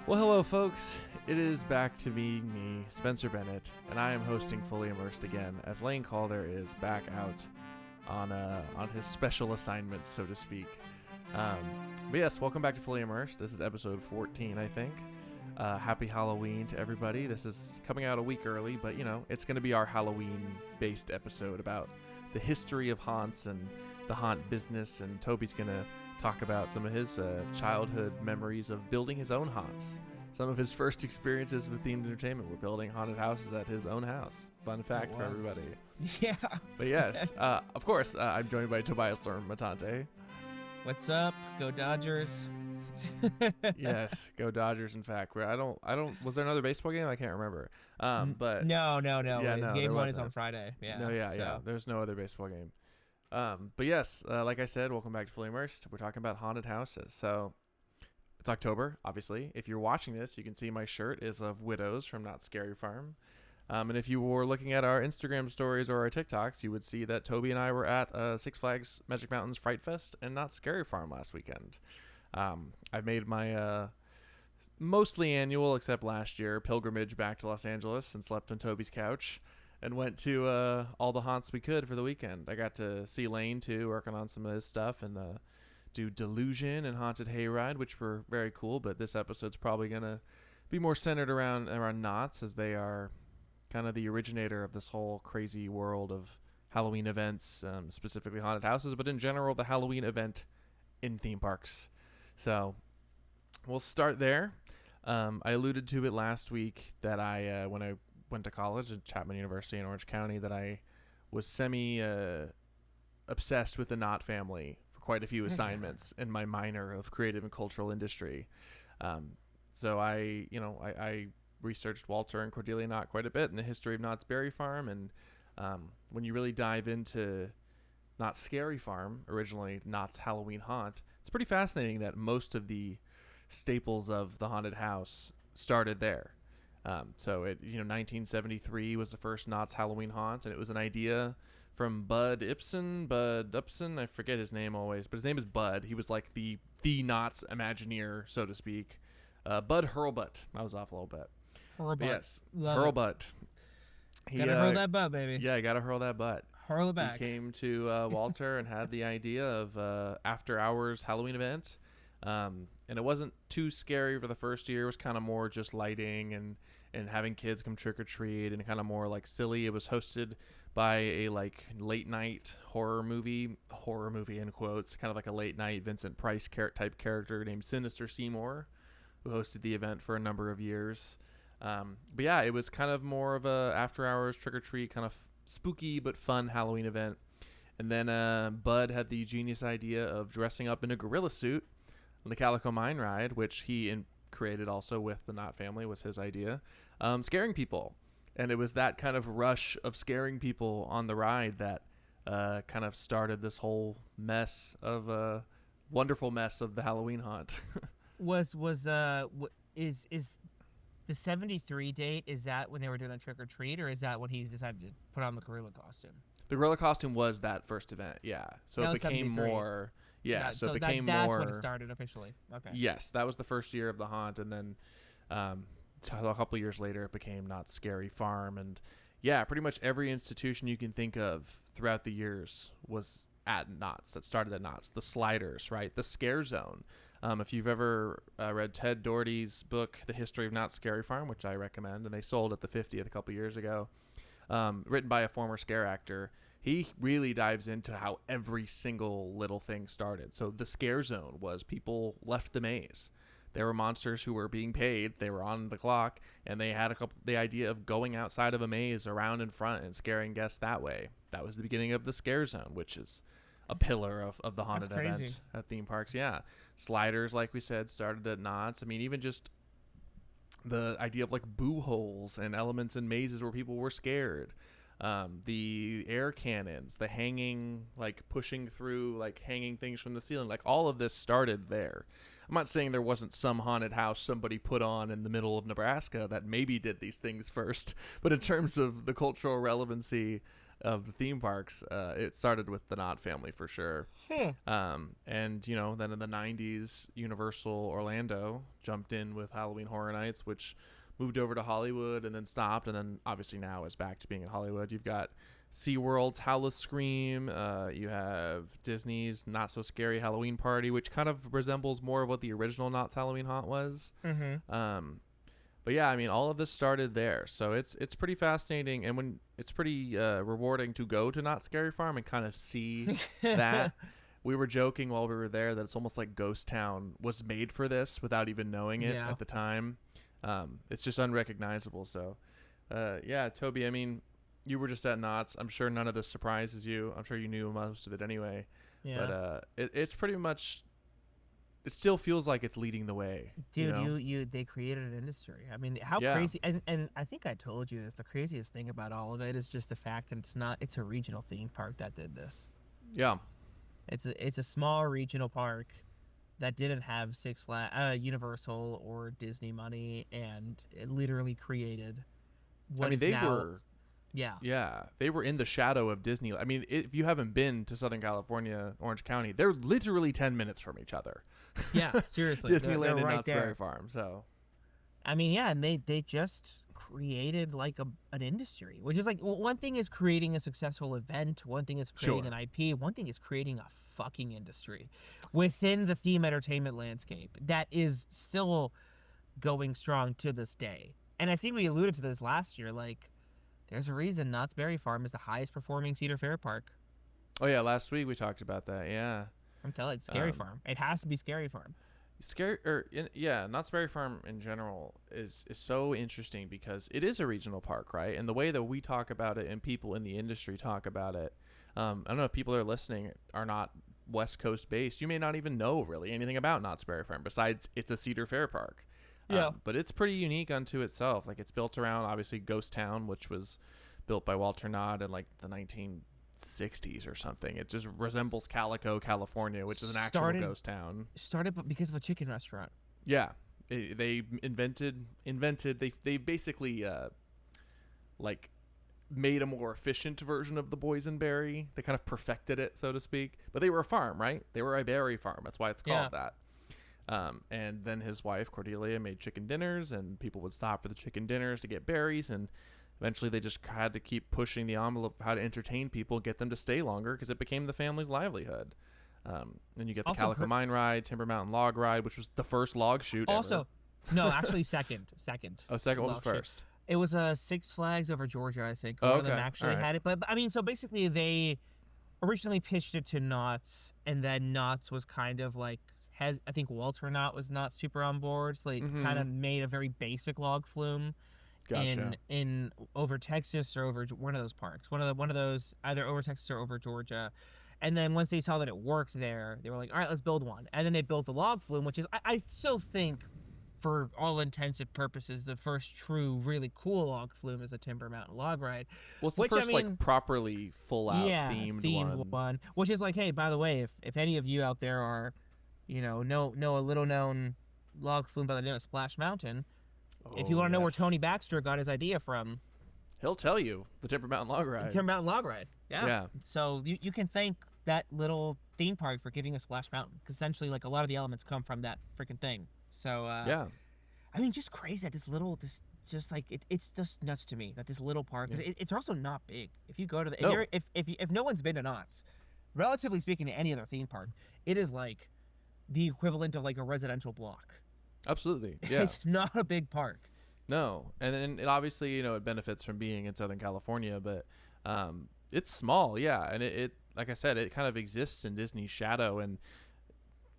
Well, hello, folks. It is back to me, Spencer Bennett, and I am hosting Fully Immersed again, as Lane Calder is back out on his special assignments, so to speak. But yes, welcome back to Fully Immersed. This is episode 14, I think. Happy Halloween to everybody. This is coming out a week early, but it's going to be our Halloween-based episode about the history of haunts and the haunt business, and Toby's going to talk about some of his childhood memories of building his own haunts. Some of his first experiences with themed entertainment were building haunted houses at his own house. Fun fact for everybody. Yeah. But yes, of course, I'm joined by Tobias and Spencer. What's up? Go Dodgers. Yes, go Dodgers. In fact, where I don't. Was there another baseball game? I can't remember. But no. Yeah, no, Game one is on Friday. Yeah. Yeah. There's no other baseball game. But yes, like I said, welcome back to Fully Immersed. We're talking about haunted houses. So it's October, obviously. If you're watching this, you can see my shirt is of Widows from Not Scary Farm. And if you were looking at our Instagram stories or our TikToks, you would see that Toby and I were at Six Flags Magic Mountain's Fright Fest and Not Scary Farm last weekend. I made my mostly annual, except last year, pilgrimage back to Los Angeles and slept on Toby's couch and went to all the haunts we could for the weekend. I got to see Lane, too, working on some of his stuff, and do Delusion and Haunted Hayride, which were very cool, but this episode's probably going to be more centered around knots, as they are kind of the originator of this whole crazy world of Halloween events, specifically haunted houses, but in general, the Halloween event in theme parks. So we'll start there. I alluded to it last week that I, when I went to college at Chapman University in Orange County, that I was obsessed with the Knott family for quite a few assignments in my minor of creative and cultural industry. So I researched Walter and Cordelia Knott quite a bit and the history of Knott's Berry Farm. And when you really dive into Knott's Scary Farm, originally Knott's Halloween Haunt, it's pretty fascinating that most of the staples of the haunted house started there. So 1973 was the first Knott's Halloween Haunt, and it was an idea from Bud Upson, I forget his name always, but his name is Bud. He was like the Knott's Imagineer, so to speak. Bud Hurlbutt. I was off a little bit. Hurlbutt. Yes, Love Hurlbutt. Gotta hurl that butt, baby. Yeah, gotta hurl that butt. Hurl it back. He came to Walter and had the idea of after hours Halloween event. And it wasn't too scary for the first year. It was kind of more just lighting and having kids come trick or treat and kind of more like silly. It was hosted by a like late night horror movie in quotes, kind of like a late night Vincent Price type character named Sinister Seymour, who hosted the event for a number of years. But yeah, it was kind of more of a after hours trick or treat kind of spooky but fun Halloween event. And then Bud had the genius idea of dressing up in a gorilla suit on the Calico Mine ride, which he created also with the Knott family, was his idea, scaring people. And it was that kind of rush of scaring people on the ride that kind of started this whole mess of wonderful mess of the Halloween haunt. Is the 73 date, is that when they were doing the trick or treat, or is that when he decided to put on the gorilla costume? The gorilla costume was that first event, yeah. So it became 73. More, yeah. So it became that's more. That's when it started officially. Okay. Yes, that was the first year of the haunt, and then a couple of years later, it became Knott's Scary Farm, and yeah, pretty much every institution you can think of throughout the years was at Knott's. That started at Knott's. The Sliders, right? The Scare Zone. If you've ever read Ted Doherty's book, The History of Knott's Scary Farm, which I recommend, and they sold at the 50th a couple years ago, written by a former scare actor, he really dives into how every single little thing started. So the Scare Zone was people left the maze. There were monsters who were being paid. They were on the clock, and they had the idea of going outside of a maze around in front and scaring guests that way. That was the beginning of the Scare Zone, which is a pillar of the haunted event at theme parks. Yeah. Sliders, like we said, started at Knott's. I mean, even just the idea of like boo holes and elements in mazes where people were scared. The air cannons, the hanging, like pushing through, like hanging things from the ceiling, like all of this started there. I'm not saying there wasn't some haunted house somebody put on in the middle of Nebraska that maybe did these things first, but in terms of the cultural relevancy, of the theme parks. It started with the Knott family for sure. And then in the 90s, Universal Orlando jumped in with Halloween Horror Nights, which moved over to Hollywood and then stopped, and then obviously now is back to being in Hollywood. You've got SeaWorld's Howl-O-Scream. You have Disney's Not So Scary Halloween Party, which kind of resembles more of what the original Knott's Halloween Haunt was. But yeah, I mean, all of this started there, so it's pretty fascinating, and when it's pretty rewarding to go to Knott's Scary Farm and kind of see that. We were joking while we were there that it's almost like Ghost Town was made for this without even knowing it at the time. It's just unrecognizable. So, yeah, Toby, I mean, you were just at Knott's. I'm sure none of this surprises you. I'm sure you knew most of it anyway. Yeah. But it's pretty much, it still feels like it's leading the way. Dude, they created an industry. I mean, how crazy. And I think I told you this. The craziest thing about all of it is just the fact that it's a regional theme park that did this. Yeah. It's a small regional park that didn't have Six Flags, Universal or Disney money, and it literally created what is now. They were in the shadow of Disney. I mean, if you haven't been to Southern California, Orange County, they're literally 10 minutes from each other. Yeah, seriously. Disneyland they're and right Knott's there. Berry Farm. So, I mean, yeah, and they just created like an industry, which is like, one thing is creating a successful event, one thing is creating an IP, one thing is creating a fucking industry within the theme entertainment landscape that is still going strong to this day. And I think we alluded to this last year, like, there's a reason Knott's Berry Farm is the highest performing Cedar Fair park. Oh yeah, last week we talked about that. Yeah, I'm telling you, Scary Farm. It has to be Scary Farm. Knott's Berry Farm in general is so interesting because it is a regional park, right? And the way that we talk about it and people in the industry talk about it, I don't know if people that are listening are not West Coast based. You may not even know really anything about Knott's Berry Farm besides it's a Cedar Fair park. Yeah. But it's pretty unique unto itself. Like, it's built around obviously Ghost Town, which was built by Walter Knott in like the 1960s or something. It just resembles Calico, California, which is an actual ghost town. Started because of a chicken restaurant. Yeah. They they basically like made a more efficient version of the boysenberry. They kind of perfected it, so to speak. But they were a farm, right? They were a berry farm. That's why it's called that. And then his wife, Cordelia, made chicken dinners, and people would stop for the chicken dinners to get berries, and eventually they just had to keep pushing the envelope of how to entertain people, get them to stay longer, because it became the family's livelihood. Then you get the Calico Mine Ride, Timber Mountain Log Ride, which was the first log shoot ever. No, actually second. Oh, second. What was first? It was Six Flags over Georgia, I think. One of them actually had it. But I mean, so basically they originally pitched it to Knott's, and then Knott's was kind of like, I think Walter Knott was not super on board. So they kind of made a very basic log flume in over Texas or over one of those parks. One of those, either over Texas or over Georgia. And then once they saw that it worked there, they were like, all right, let's build one. And then they built a log flume, which is, I still think, for all intents and purposes, the first true, really cool log flume is a Timber Mountain Log Ride. Well, it's the first, like, properly full-out themed one. Which is like, hey, by the way, if any of you out there are, know a little-known log flume by the name of Splash Mountain, if you want to know where Tony Baxter got his idea from, he'll tell you. The Timber Mountain Log Ride. Timber Mountain Log Ride. Yeah. So you can thank that little theme park for giving us Splash Mountain, because essentially, like, a lot of the elements come from that freaking thing. So I mean, just crazy that it's just nuts to me that this little park, it's also not big. If you go to if no one's been to Knott's, relatively speaking to any other theme park, it is like the equivalent of like a residential block. Absolutely. Yeah. It's not a big park. No. And then it obviously, it benefits from being in Southern California, but it's small, yeah. And it like I said, it kind of exists in Disney's shadow, and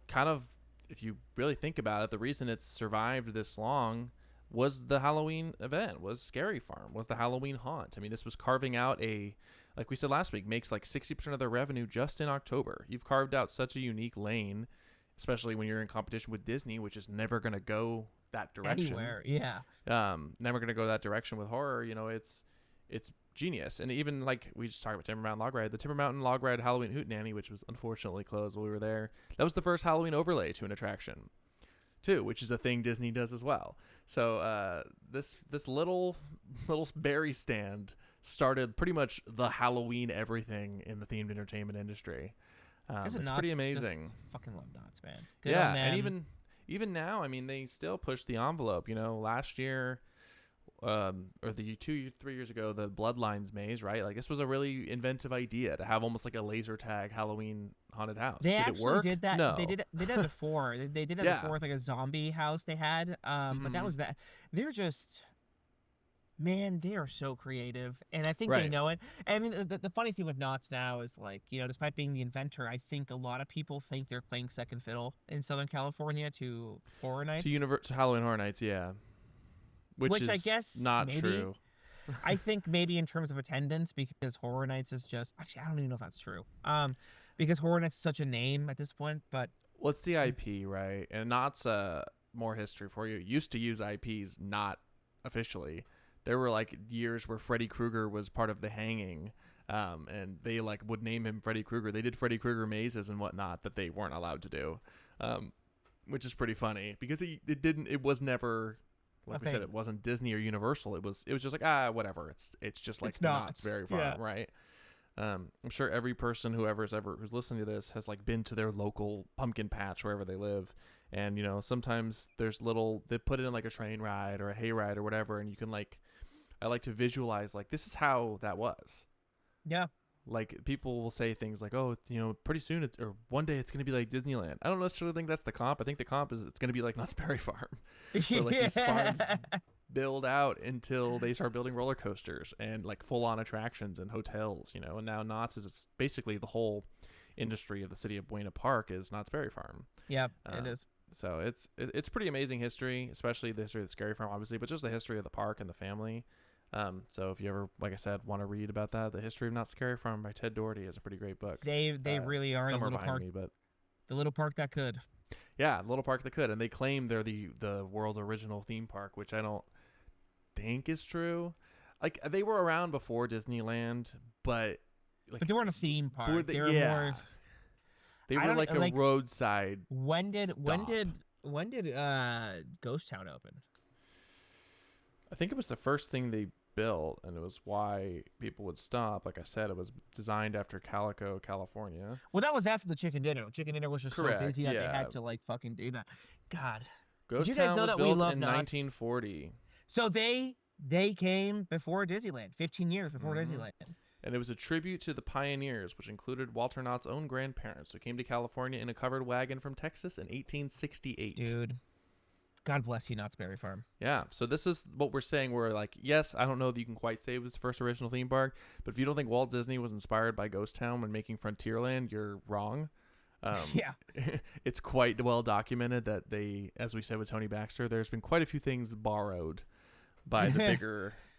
kind of, if you really think about it, the reason it's survived this long was the Halloween event, was Scary Farm, was the Halloween haunt. I mean, this was carving out like we said last week, makes like 60% of their revenue just in October. You've carved out such a unique lane, especially when you're in competition with Disney, which is never going to go that direction. Anywhere, yeah. Never going to go that direction with horror. It's genius. And even like we just talked about Timber Mountain Log Ride, the Timber Mountain Log Ride Halloween Hootenanny, which was unfortunately closed while we were there, that was the first Halloween overlay to an attraction too, which is a thing Disney does as well. So this little berry stand started pretty much the Halloween everything in the themed entertainment industry. It's pretty amazing. Fucking love Knott's, man. Good yeah, on them. and even now, I mean, they still push the envelope. You know, last year, or the 3 years ago, the Bloodlines maze, right? Like, this was a really inventive idea to have almost like a laser tag Halloween haunted house. They did actually it work? did that. No. They did that before. They did that before with like a zombie house they had. But that was that. They're just. Man, they are so creative, and I think they know it. I mean, the funny thing with Knott's now is, like, you know, despite being the inventor, I think a lot of people think they're playing second fiddle in Southern California to Horror Nights. To Halloween Horror Nights, yeah. Which is I guess not maybe, true. I think maybe in terms of attendance, because Horror Nights is just... Actually, I don't even know if that's true. Because Horror Nights is such a name at this point, but... Well, it's the IP, right? And Knott's more history for you. It used to use IPs not officially. There were like years where Freddy Krueger was part of The Hanging, and they like would name him Freddy Krueger. They did Freddy Krueger mazes and whatnot that they weren't allowed to do, which is pretty funny because it was never, like we said, it wasn't Disney or Universal. It was just like whatever. It's just like Knott's Berry Farm, right? I'm sure every person who's listening to this has like been to their local pumpkin patch wherever they live. And, you know, sometimes they put it in like a train ride or a hay ride or whatever. And you can I like to visualize like, this is how that was. Yeah. Like, people will say things like, oh, you know, pretty soon or one day it's going to be like Disneyland. I don't necessarily think that's the comp. I think the comp is it's going to be like Knott's Berry Farm. Where like these farms build out until they start building roller coasters and like full on attractions and hotels, you know. And now Knott's it's basically the whole industry of the city of Buena Park is Knott's Berry Farm. Yeah, it is. So it's pretty amazing history, especially the history of the Scary Farm, obviously, but just the history of the park and the family. So if you ever, like I said, want to read about that, The History of Knott's Scary Farm by Ted Doherty is a pretty great book. They really are the little park. The little park that could. Yeah, little park that could, and they claim they're the world's original theme park, which I don't think is true. Like, they were around before Disneyland, but they weren't a theme park. They were more. They were like a roadside. When did Ghost Town open? I think it was the first thing they built, and it was why people would stop. Like I said, it was designed after Calico, California. Well, that was after the Chicken Dinner. Chicken Dinner was just so busy that they had to like fucking do that. God, Ghost Town was built in 1940. So they came before Disneyland, 15 years before Disneyland. And it was a tribute to the pioneers, which included Walter Knott's own grandparents, who came to California in a covered wagon from Texas in 1868. Dude, God bless you, Knott's Berry Farm. Yeah, so this is what we're saying. We're like, yes, I don't know that you can quite say it was the first original theme park, but if you don't think Walt Disney was inspired by Ghost Town when making Frontierland, you're wrong. Yeah. It's quite well documented that they, as we said with Tony Baxter, there's been quite a few things borrowed by the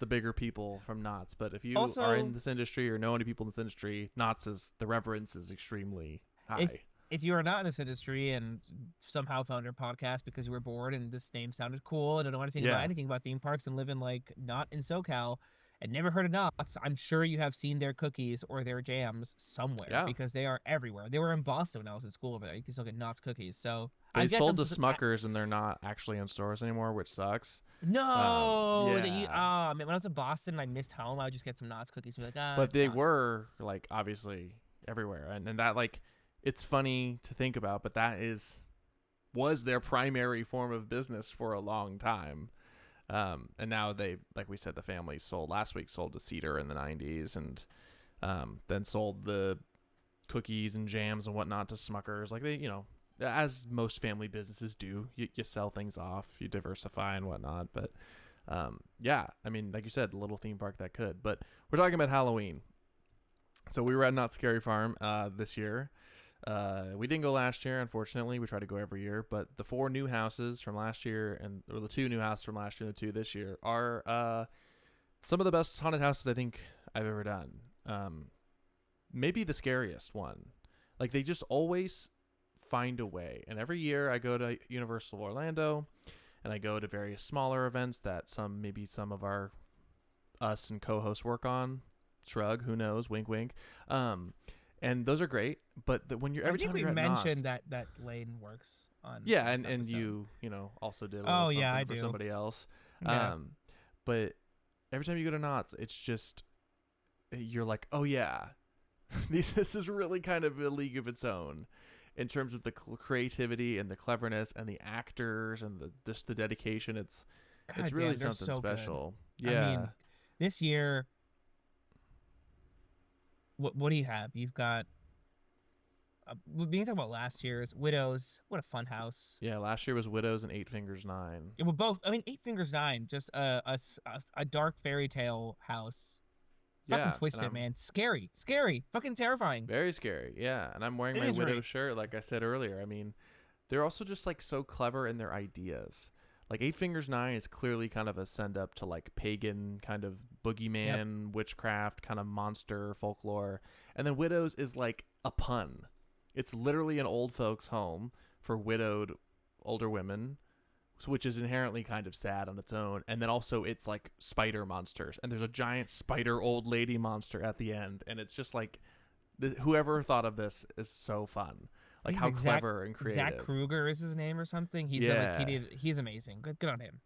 bigger people from Knott's. But if you are in this industry or know any people in this industry, Knott's the reverence is extremely high. If you are not in this industry and somehow found our podcast because you were bored and this name sounded cool and don't know anything about theme parks and live in like not in SoCal and never heard of Knott's, I'm sure you have seen their cookies or their jams somewhere because they are everywhere. They were in Boston when I was in school over there. You can still get Knott's cookies. So they sold to Smuckers and they're not actually in stores anymore, which sucks. No, when I was in Boston and I missed home, I would just get some Knott's cookies and be like, but they were like obviously everywhere, and that like it's funny to think about, but that was their primary form of business for a long time. And now they've, like we said, the family sold to Cedar in the 90s and then sold the cookies and jams and whatnot to Smuckers. Like they, you know, as most family businesses do, you sell things off, you diversify and whatnot. But yeah, I mean, like you said, the little theme park that could. But we're talking about Halloween. So we were at Knott's Scary Farm this year. We didn't go last year, unfortunately. We try to go every year, but the 4 new houses from last year or the 2 new houses from last year and the 2 this year are some of the best haunted houses I think I've ever done. Maybe the scariest one. Like, they just always find a way. And every year I go to Universal Orlando and I go to various smaller events that maybe some of us and co-hosts work on. Shrug, who knows? Wink, wink. And those are great, but when you're every time you're at Knott's, we mentioned that Lane works on. Yeah, and you also did. I for do. somebody else. Yeah. But every time you go to Knott's, it's just you're like, oh yeah, this is really kind of a league of its own in terms of the creativity and the cleverness and the actors and just the dedication. It's really something so special. Good. Yeah. I mean, this year, what do you have? You've got. We can talk about last year's Widows. What a fun house! Yeah, last year was Widows and Eight Fingers 9. Yeah, well, both. I mean, Eight Fingers 9, just a dark fairy tale house. Fucking twisted, man. Scary, fucking terrifying. Very scary. Yeah, and I'm wearing my Widow shirt, like I said earlier. I mean, they're also just like so clever in their ideas. Like Eight Fingers 9 is clearly kind of a send up to like pagan kind of boogeyman, witchcraft kind of monster folklore, and then Widows is like a pun. It's literally an old folks' home for widowed older women, which is inherently kind of sad on its own. And then also it's like spider monsters, and there's a giant spider old lady monster at the end, and it's just like whoever thought of this is so fun. Like how clever and creative. Zach Kruger is his name or something. He's he's amazing. Good on him.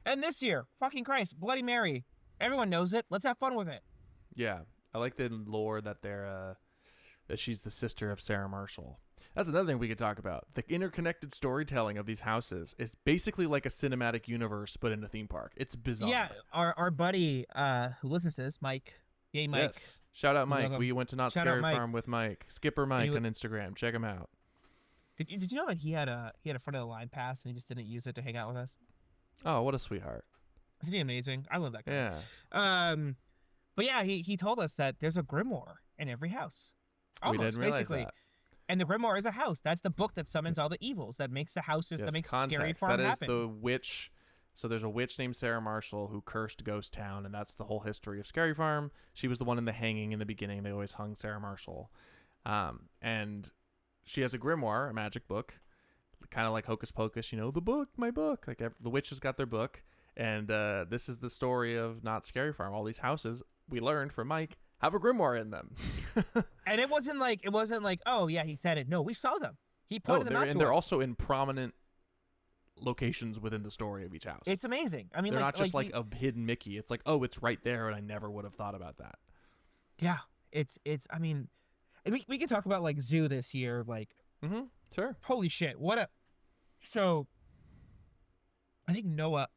And this year, fucking Christ, Bloody Mary. Everyone knows it. Let's have fun with it. Yeah, I like the lore that they're that she's the sister of Sarah Marshall. That's another thing we could talk about. The interconnected storytelling of these houses is basically like a cinematic universe, but in a theme park. It's bizarre. Yeah, our buddy who listens to this, Mike. Yay, Mike. Yes. Shout out, Mike. We went to Not Scary Farm with Mike. Skipper Mike on Instagram. Check him out. Did you know that he had a front of the line pass and he just didn't use it to hang out with us? Oh, what a sweetheart. Isn't he amazing? I love that guy. Yeah. But yeah, he told us that there's a grimoire in every house. Almost, we didn't realize that. And the grimoire is a house. That's the book that summons all the evils, that makes the houses, that makes Scary Farm happen. That is the witch. So there's a witch named Sarah Marshall who cursed Ghost Town, and that's the whole history of Scary Farm. She was the one in the hanging in the beginning. They always hung Sarah Marshall. And she has a grimoire, a magic book, kind of like Hocus Pocus, the book, my book. Like the witches got their book. And this is the story of Not Scary Farm. All these houses, we learned from Mike, have a grimoire in them. And it wasn't like, oh yeah, he said it. No, we saw them. He pointed them out to us. And they're also in prominent locations within the story of each house. It's amazing. I mean, they're not just like a hidden Mickey. It's like, oh, it's right there, and I never would have thought about that. Yeah, it's. I mean, we can talk about like Zoo this year. Like, sure. Holy shit! So, I think Noah.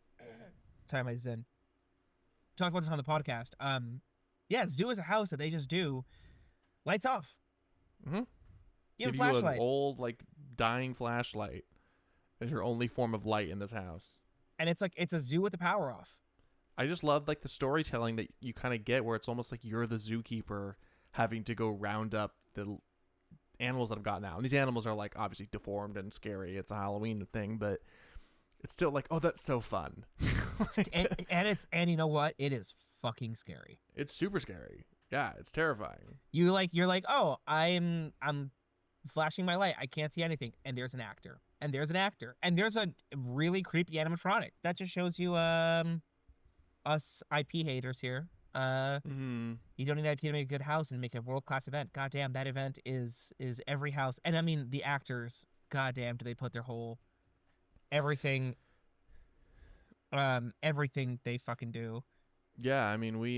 Time I zen. Talked about this on the podcast. Yeah, Zoo is a house that they just do. Lights off. Give you an old like dying flashlight as your only form of light in this house. And it's like it's a zoo with the power off. I just love like the storytelling that you kind of get where it's almost like you're the zookeeper having to go round up the animals that have gotten out. And these animals are like obviously deformed and scary. It's a Halloween thing, but it's still like, oh, that's so fun. and you know what? It is fucking scary. It's super scary. Yeah, it's terrifying. You're like, oh, I'm flashing my light. I can't see anything. And there's an actor. And there's an actor. And there's a really creepy animatronic. That just shows you us IP haters here. You don't need IP to make a good house and make a world-class event. Goddamn, that event is every house. And I mean, the actors, goddamn, do they put their whole everything they fucking do. Yeah, I mean, we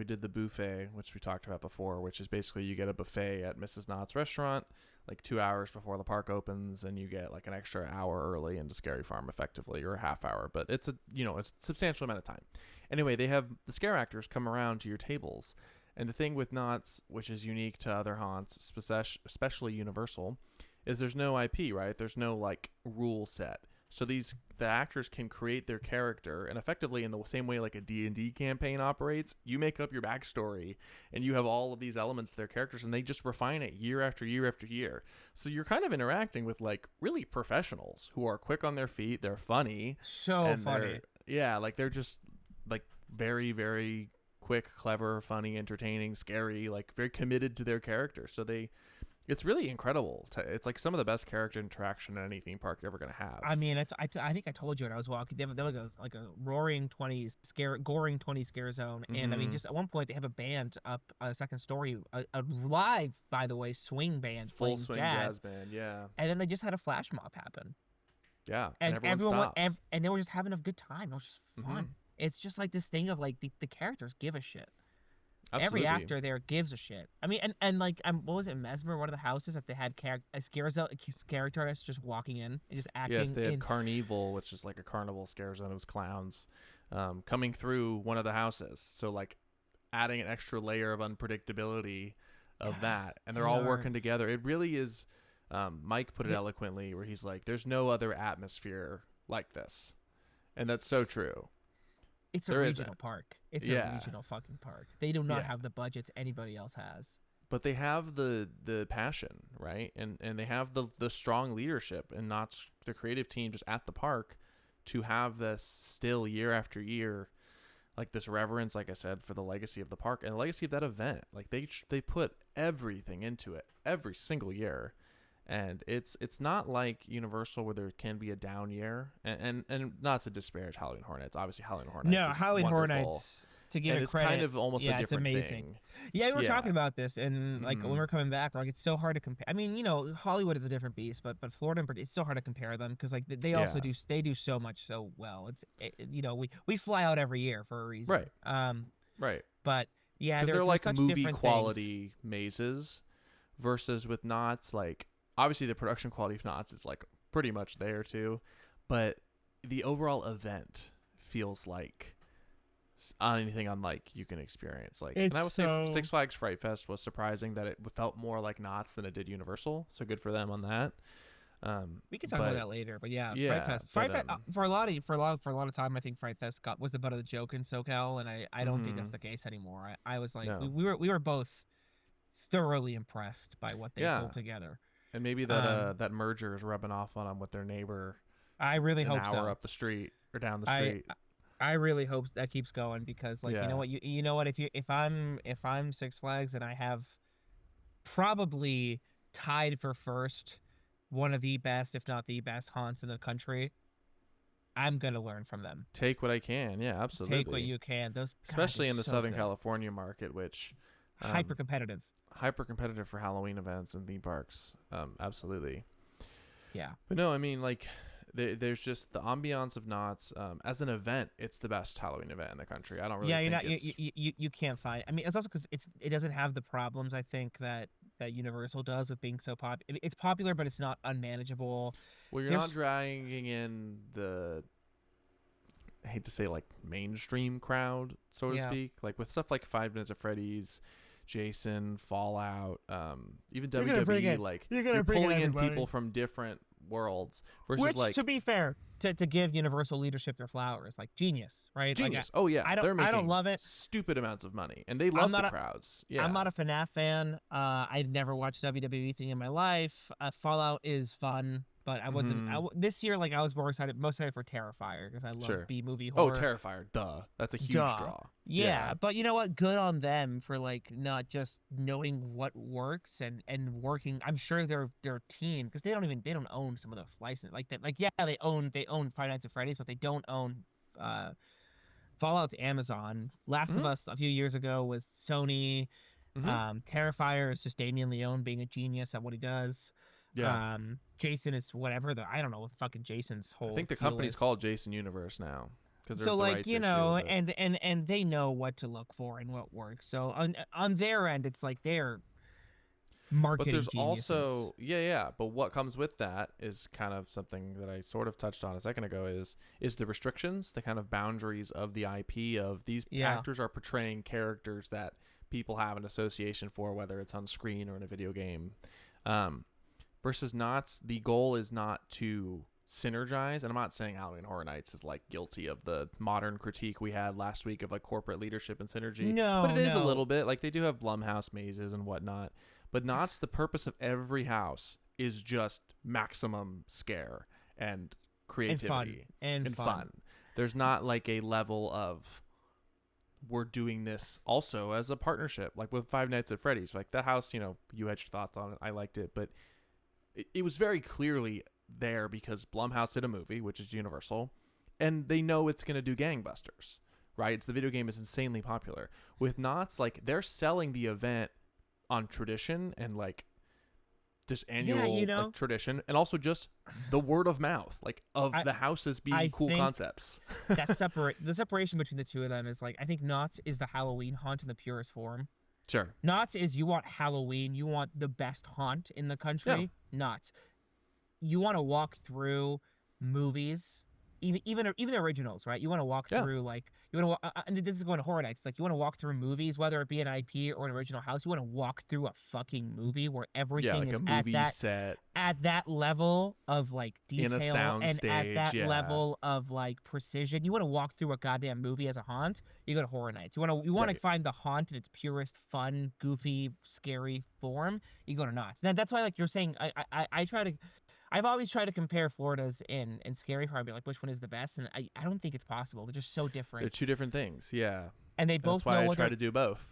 did the buffet, which we talked about before, which is basically you get a buffet at Mrs. Knott's restaurant like 2 hours before the park opens, and you get like an extra hour early into Scary Farm effectively, or a half hour, but it's it's a substantial amount of time. Anyway, they have the scare actors come around to your tables, and the thing with Knott's, which is unique to other haunts, especially Universal, is there's no IP, right? There's no like rule set. So the actors can create their character, and effectively in the same way like a D&D campaign operates, you make up your backstory, and you have all of these elements to their characters, and they just refine it year after year after year. So you're kind of interacting with like really professionals who are quick on their feet. They're funny. So funny. Yeah, like they're just like very, very quick, clever, funny, entertaining, scary, like very committed to their character. So it's really incredible. It's like some of the best character interaction in any theme park you're ever going to have. I mean, I think I told you when I was walking, they have like a roaring 20s goring 20s scare zone. And I mean, just at one point they have a band up on a second story, a live, by the way, swing band full swing jazz band, yeah. And then they just had a flash mob happen. Yeah, and everyone stops. And they were just having a good time. It was just fun. It's just like this thing of like the characters give a shit. Every Absolutely. actor there gives a shit. I mean, and like, what was it, Mesmer? One of the houses that they had a character artist just walking in and just acting. Yes, they had Carnival, which is like a carnival scare zone. It was clowns coming through one of the houses. So like adding an extra layer of unpredictability of that, and they're all working together. It really is. Mike put it eloquently, where he's like, "There's no other atmosphere like this," and that's so true. It's a regional park. It's a regional fucking park. They do not have the budgets anybody else has. But they have the passion, right? And they have the strong leadership, and not the creative team just at the park to have this still year after year, like this reverence, like I said, for the legacy of the park and the legacy of that event. Like they put everything into it every single year. And it's not like Universal where there can be a down year, and not to disparage Halloween Horror Nights. Obviously, Halloween Horror Nights is Halloween wonderful. Horror Nights, to give and it it's credit, kind of almost a different it's amazing. thing. Yeah, we were talking about this, and like when we're coming back, like it's so hard to compare. I mean, Hollywood is a different beast, but Florida, it's so hard to compare them because like they also do so much so well. We fly out every year for a reason, right? Right. But yeah, they're like such movie different quality mazes, versus with Knott's, like obviously the production quality of Knott's is like pretty much there too, but the overall event feels like anything unlike you can experience. Like, and I would say Six Flags Fright Fest was surprising that it felt more like Knott's than it did Universal. So good for them on that. We can talk about that later, but Fright Fest for a lot of time, I think Fright Fest was the butt of the joke in SoCal, and I don't think that's the case anymore. I was like, we were both thoroughly impressed by what they pulled together. And maybe that merger is rubbing off on them with their neighbor. I really hope so. An hour up the street or down the street. I really hope that keeps going because, like, you know what, if I'm Six Flags and I have probably tied for first one of the best, if not the best, haunts in the country, I'm gonna learn from them. Take what I can, yeah, absolutely. Take what you can. Especially in the Southern California market, which hyper competitive for Halloween events and theme parks. Absolutely. Yeah. But no, I mean, like, there's just the ambiance of Knott's. As an event, it's the best Halloween event in the country. I don't really think you can't find. I mean, it's also because it doesn't have the problems I think that Universal does with being so popular. It's popular, but it's not unmanageable. Well, you're not dragging in the, I hate to say, like, mainstream crowd, so to speak. Like with stuff like 5 Nights at Freddy's, Jason, Fallout, even WWE. Like, you're pulling in people from different worlds versus, which, like, to be fair, to give Universal leadership their flowers, like genius, right? Genius. Like, I don't love it. Stupid amounts of money, and they love the crowds. Yeah, I'm not a FNAF fan. I've never watched WWE thing in my life. Fallout is fun, but I wasn't. this year, like, I was most excited for Terrifier because I love B-movie horror. Oh, Terrifier, duh. That's a huge draw. Yeah, but you know what? Good on them for, like, not just knowing what works and working. I'm sure their team, because they don't own some of the license like that. Like, yeah, they own Five Nights at Freddy's, but they don't own Fallout's Amazon. Last of Us a few years ago was Sony. Terrifier is just Damien Leone being a genius at what he does. Yeah. Jason is whatever I don't know what fucking Jason's whole. I think the company's called Jason Universe now. So, like, and they know what to look for and what works. So on their end, it's like they're marketing. But there's geniuses. Also But what comes with that is kind of something that I sort of touched on a second ago. Is the restrictions, the kind of boundaries of the IP of these actors are portraying characters that people have an association for, whether it's on screen or in a video game. Versus Knott's, the goal is not to synergize, and I'm not saying Halloween Horror Nights is, like, guilty of the modern critique we had last week of, like, corporate leadership and synergy. But it is a little bit. Like, they do have Blumhouse mazes and whatnot. But Knott's, the purpose of every house is just maximum scare and creativity. And fun. There's not, like, a level of, we're doing this also as a partnership, like with Five Nights at Freddy's. Like, that house, you had your thoughts on it. I liked it, but it was very clearly there because Blumhouse did a movie, which is Universal, and they know it's going to do gangbusters, right? The video game is insanely popular. With Knott's, like, they're selling the event on tradition and, like, this annual like, tradition, and also just the word of mouth, like of the houses being cool concepts. The separation between the two of them is like, I think Knott's is the Halloween haunt in the purest form. Sure. Knott's is you want Halloween, you want the best haunt in the country. Yeah. Knott's, you want to walk through movies. Even the originals, right? You want to walk through like you want to, and this is going to Horror Nights. Like you want to walk through movies, whether it be an IP or an original house. You want to walk through a fucking movie where everything is at that level of like detail and at that level of like precision. You want to walk through a goddamn movie as a haunt. You go to Horror Nights. You want to find the haunt in its purest, fun, goofy, scary form. You go to Knott's. That's why, like you're saying, I've always tried to compare Florida's and Scary Farm, be like, which one is the best? And I don't think it's possible. They're just so different. They're two different things, yeah. And they both know what I try to do both.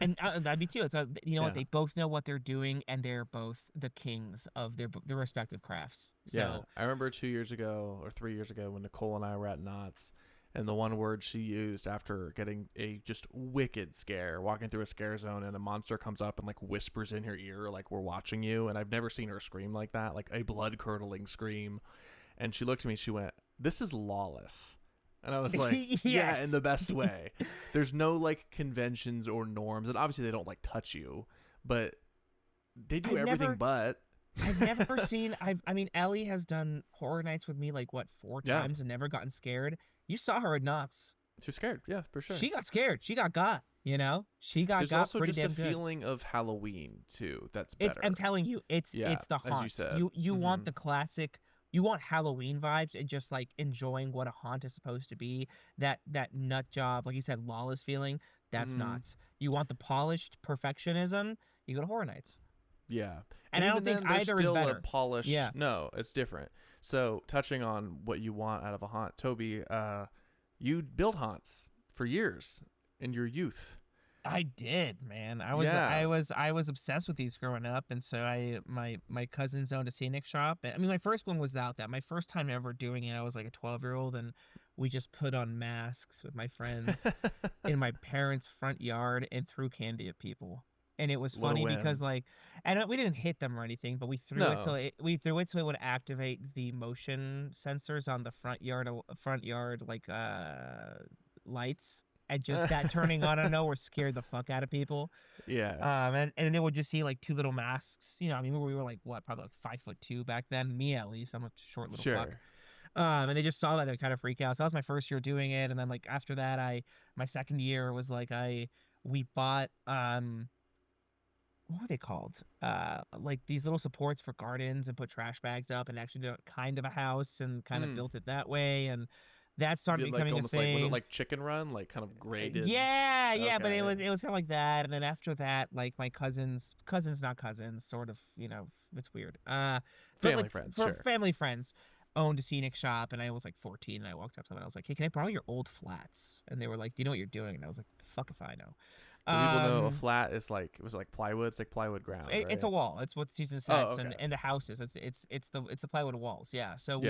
And that'd be too. It's what they both know what they're doing, and they're both the kings of their respective crafts. So, yeah, I remember 2 years ago or 3 years ago when Nicole and I were at Knott's, and the one word she used after getting a just wicked scare, walking through a scare zone, and a monster comes up and like whispers in her ear like we're watching you, and I've never seen her scream like that, like a blood-curdling scream. And she looked at me, she went, "This is lawless." And I was like, yes. Yeah, in the best way. There's no like conventions or norms, and obviously they don't like touch you, but they do everything but. I've never seen. I mean, Ellie has done Horror Nights with me like 4 times and never gotten scared. You saw her at Knott's. She was scared, yeah, for sure. She got scared. She got. You know, she got. There's also pretty just damn a feeling of Halloween too. That's better. I'm telling you, it's the haunt. As you said. You want the classic. You want Halloween vibes and just like enjoying what a haunt is supposed to be. That nut job, like you said, lawless feeling. That's Knott's. You want the polished perfectionism. You go to Horror Nights. Yeah. And I don't think either is better. Polished. Yeah. No, it's different. So touching on what you want out of a haunt, Toby, you built haunts for years in your youth. I did, man. I was obsessed with these growing up, and so my cousins owned a scenic shop. I mean, my first one was without that. My first time ever doing it, I was like a 12-year-old, and we just put on masks with my friends in my parents' front yard and threw candy at people. And it was funny because like, and we didn't hit them or anything, but we threw it so it would activate the motion sensors on the front yard like lights. And just that turning on, I don't know, or scared the fuck out of people. Yeah. And they would just see like 2 little masks. You know, I mean, we were like what, probably like 5'2" back then. Me at least. I'm a short little fuck. And they just saw that, they kind of freak out. So that was my first year doing it. And then like after that, my second year was like we bought what were they called? Like these little supports for gardens, and put trash bags up, and actually did kind of a house and kind of built it that way. And that started becoming a thing. Like, was it like Chicken Run, like kind of graded? Yeah, okay. But it was kind of like that. And then after that, like my cousins, not cousins, sort of, you know, it's weird. Family friends, sure. Family friends owned a scenic shop, and I was like 14, and I walked up to them and I was like, "Hey, can I borrow your old flats?" And they were like, "Do you know what you're doing?" And I was like, "Fuck if I know." People know a flat is like, it was like plywood. It's like plywood ground. Right? It's a wall. It's what the season sets, and the houses. It's the plywood walls. Yeah. So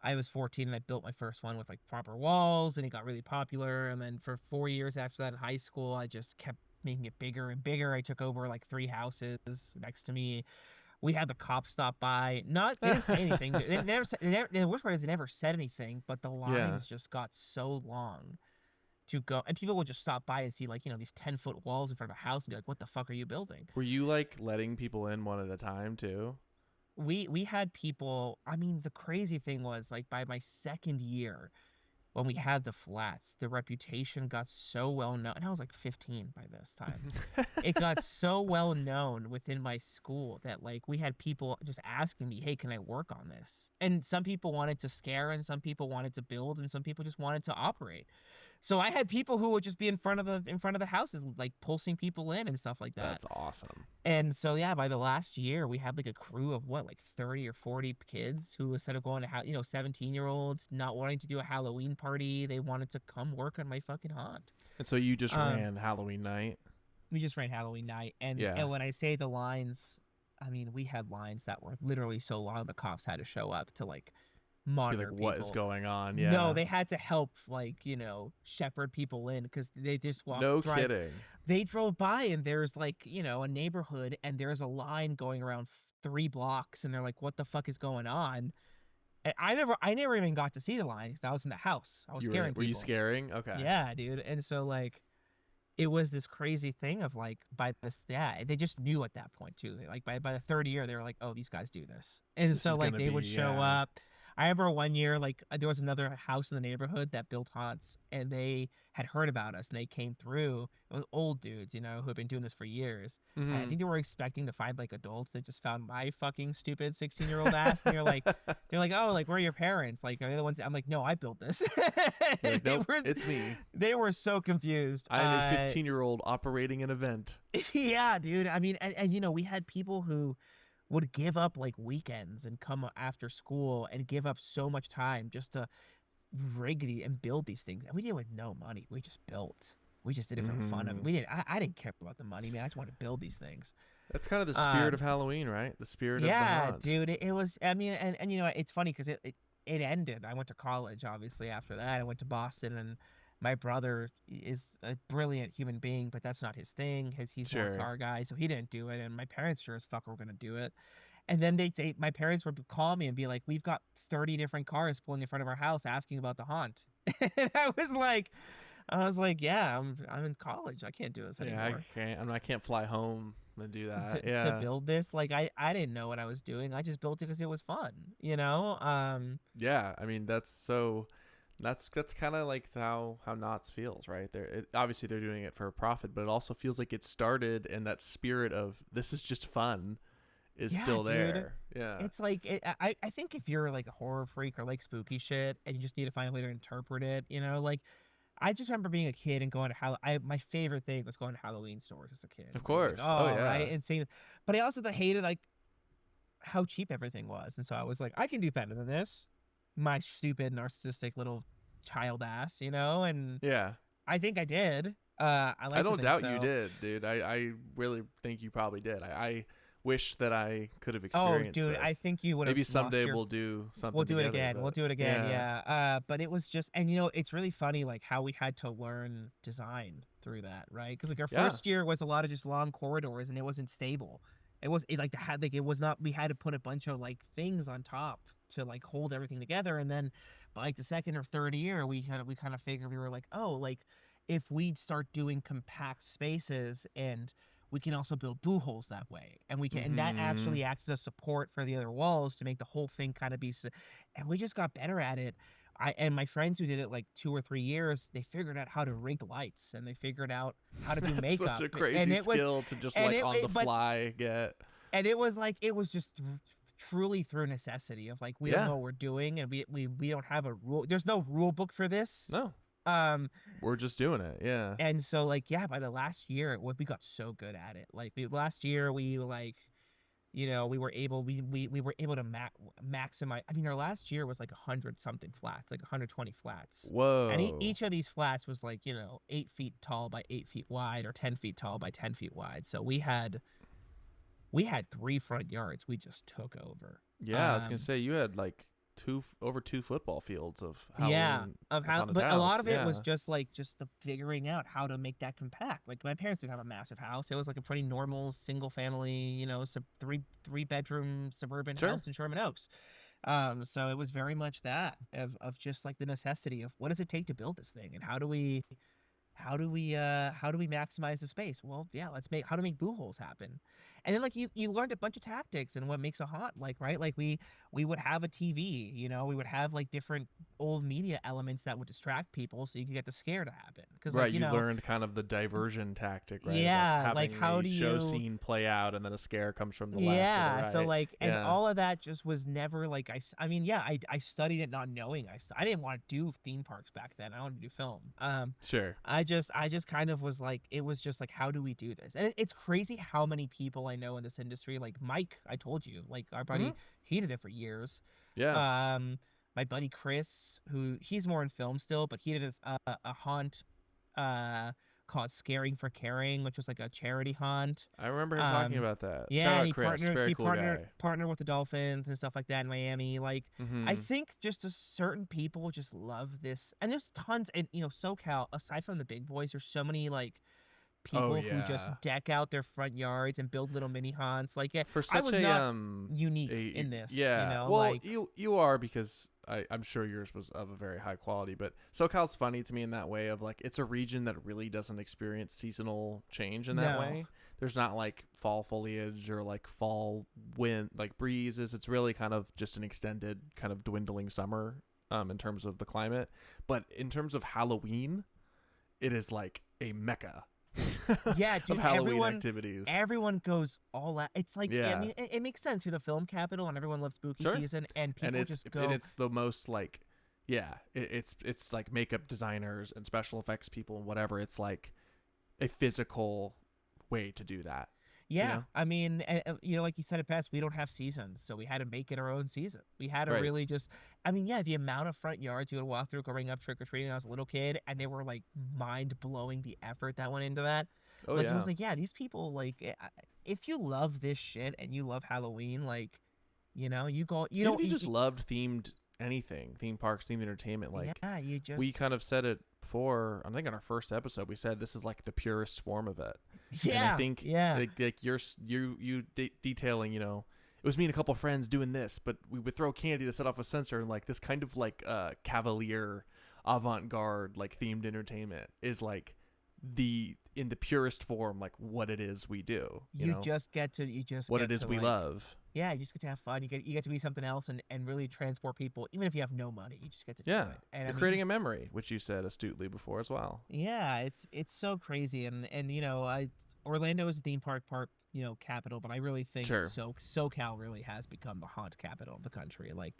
I was 14 and I built my first one with like proper walls, and it got really popular. And then for 4 years after that in high school, I just kept making it bigger and bigger. I took over like 3 houses next to me. We had the cops stop by. They didn't say anything. The worst part is they never said anything, but the lines just got so long to go, and people would just stop by and see like, you know, these 10-foot walls in front of a house and be like, "What the fuck are you building?" Were you like letting people in one at a time too? We had people. I mean, the crazy thing was like by my second year, when we had the flats, the reputation got so well known. And I was like 15 by this time. It got so well known within my school that like we had people just asking me, "Hey, can I work on this?" And some people wanted to scare, and some people wanted to build, and some people just wanted to operate. So I had people who would just be in front of the houses, like pulsing people in and stuff like that. That's awesome. And so yeah, by the last year, we had like a crew of like 30 or 40 kids who, instead of going to 17-year-olds not wanting to do a Halloween party, they wanted to come work on my fucking haunt. And so you just ran Halloween night. We just ran Halloween night, and when I say the lines, I mean we had lines that were literally so long the cops had to show up to like monitor like, what people. Is going on? Yeah. No, they had to help, like, you know, shepherd people in, because they just walked. No kidding. They drove by, and there's like, you know, a neighborhood, and there's a line going around 3 blocks, and they're like, what the fuck is going on? And I never even got to see the line because I was in the house. I was scaring people. Were you scaring? Okay. Yeah, dude. And so like, it was this crazy thing of like, they just knew at that point too. Like by the third year, they were like, oh, these guys do this. And so like they would show up. I remember one year, like there was another house in the neighborhood that built haunts, and they had heard about us, and they came through. It was old dudes, you know, who had been doing this for years. Mm-hmm. And I think they were expecting to find like adults. They just found my fucking stupid 16-year-old ass. And they're like, oh, like, where are your parents? Like, are they the ones? I'm like, no, I built this. Like, nope, it's me. They were so confused. I'm a 15-year-old operating an event. Yeah, dude. I mean, and you know, we had people who would give up like weekends and come after school and give up so much time just to rig and build these things. And we did it with no money. We just built. We just did it for the fun of it. I didn't care about the money, man. I just wanted to build these things. That's kind of the spirit of Halloween, right? The spirit of the haunt. Dude. It was. I mean, and you know, it's funny because it ended. I went to college, obviously. After that, I went to Boston, and my brother is a brilliant human being, but that's not his thing. He's more a car guy, so he didn't do it. And my parents sure as fuck were gonna do it. And then my parents would call me and be like, "We've got 30 different cars pulling in front of our house asking about the haunt." And I was like, "Yeah, I'm in college. I can't do this anymore. I can't fly home and do that. To build this, like I didn't know what I was doing. I just built it because it was fun, you know." Yeah, I mean that's kind of like how Knott's feels, right? Obviously they're doing it for a profit, but it also feels like it started, and that spirit of this is just fun is still there. Yeah, it's like I think if you're like a horror freak or like spooky shit, and you just need to find a way to interpret it, you know, like. I just remember being a kid and going to my favorite thing was going to Halloween stores as a kid. Of course. Like, yeah. Right? And seeing, but I also hated like how cheap everything was. And so I was like, I can do better than this. My stupid, narcissistic little child ass, you know? And yeah, I think I did. I don't doubt you did, dude. I really think you probably did. I wish that I could have experienced dude, this. I think you would have. Maybe someday we'll do something. We'll do together, it again. We'll do it again. Yeah. But it was just, and you know, it's really funny like how we had to learn design through that, right? Because like our first year was a lot of just long corridors, and it wasn't stable. We had to put a bunch of like things on top to like hold everything together, and then by like the second or third year, we kind of figured, we were like, oh, like if we start doing compact spaces, and we can also build boo holes that way, and we can, and that actually acts as a support for the other walls to make the whole thing kind of be. And we just got better at it. And my friends who did it like 2 or 3 years, they figured out how to rig lights, and they figured out how to do makeup. Such a crazy skill to just like on the fly get. And it was like it was just truly through necessity of like we don't know what we're doing, and we don't have a rule. There's no rule book for this. No. We're just doing it, yeah. And so like by the last year, we got so good at it. Like last year, we like, you know, we were able to maximize. I mean, our last year was like 100 something flats, like 120 flats. Whoa! And each of these flats was like, you know, 8 feet tall by 8 feet wide, or 10 feet tall by 10 feet wide. So we had 3 front yards. We just took over. Yeah, I was gonna say you had like over 2 football fields of Halloween, but a lot of it was just the figuring out how to make that compact. Like my parents didn't have a massive house. It was like a pretty normal single family, you know, three bedroom suburban house in Sherman Oaks. So it was very much that of just like the necessity of what does it take to build this thing, and how do we maximize the space? Well, yeah, how to make boo holes happen. And then like you learned a bunch of tactics and what makes a haunt, like, right? Like we would have a TV, you know, we would have like different old media elements that would distract people so you could get the scare to happen. Because right, you learned kind of the diversion tactic, right? Yeah, like how do you show scene play out and then a scare comes from the left. Yeah, or the right. So like, and all of that just was never like I mean, yeah, I studied it not knowing. I didn't want to do theme parks back then. I wanted to do film. Sure. I just kind of was like, it was just like, how do we do this? And it's crazy how many people I know in this industry, like Mike, I told you, like our buddy, he did it for years. Yeah. My buddy Chris, he's more in film still, but he did a haunt called Scaring for Caring, which was like a charity haunt. I remember him talking about that. Yeah, he partnered with the Dolphins and stuff like that in Miami. Like, I think just certain people just love this, and there's tons. And you know, SoCal, aside from the big boys, there's so many like people who just deck out their front yards and build little mini haunts. Like, for I such was not unique in this. Yeah, you know, well, like, you are, because I'm sure yours was of a very high quality. But SoCal's funny to me in that way of like, it's a region that really doesn't experience seasonal change in that way. There's not like fall foliage or like fall wind, like breezes. It's really kind of just an extended kind of dwindling summer in terms of the climate. But in terms of Halloween, it is like a mecca. Yeah, dude, of Halloween activities. Everyone goes all out. It's like, I mean, it makes sense. You're the film capital, and everyone loves spooky season, and people just go. And it's the most like, it's like makeup designers and special effects people and whatever. It's like a physical way to do that. Yeah, you know? I mean, you know, like you said it best, we don't have seasons, so we had to make it our own season. We had to really just, I mean, the amount of front yards you would walk through going up trick or treating when I was a little kid, and they were like mind blowing the effort that went into that. Oh, like, it was like, these people, like, if you love this shit and you love Halloween, like, you know, you go, you know, if you just loved themed anything, theme parks, themed entertainment, like, you just, we kind of said it before. I think in our first episode we said this is like the purest form of it. Yeah, and I think like you detailing, you know, it was me and a couple of friends doing this, but we would throw candy to set off a sensor, and like this kind of like cavalier avant-garde like themed entertainment is like in the purest form, like what it is we do. You know? just get to what it is we love. Yeah, you just get to have fun. You get to be something else and really transport people, even if you have no money. You just get to do it. And you're creating a memory, which you said astutely before as well. Yeah, it's so crazy, and you know, Orlando is a theme park, you know, capital, but I really think SoCal really has become the haunt capital of the country. Like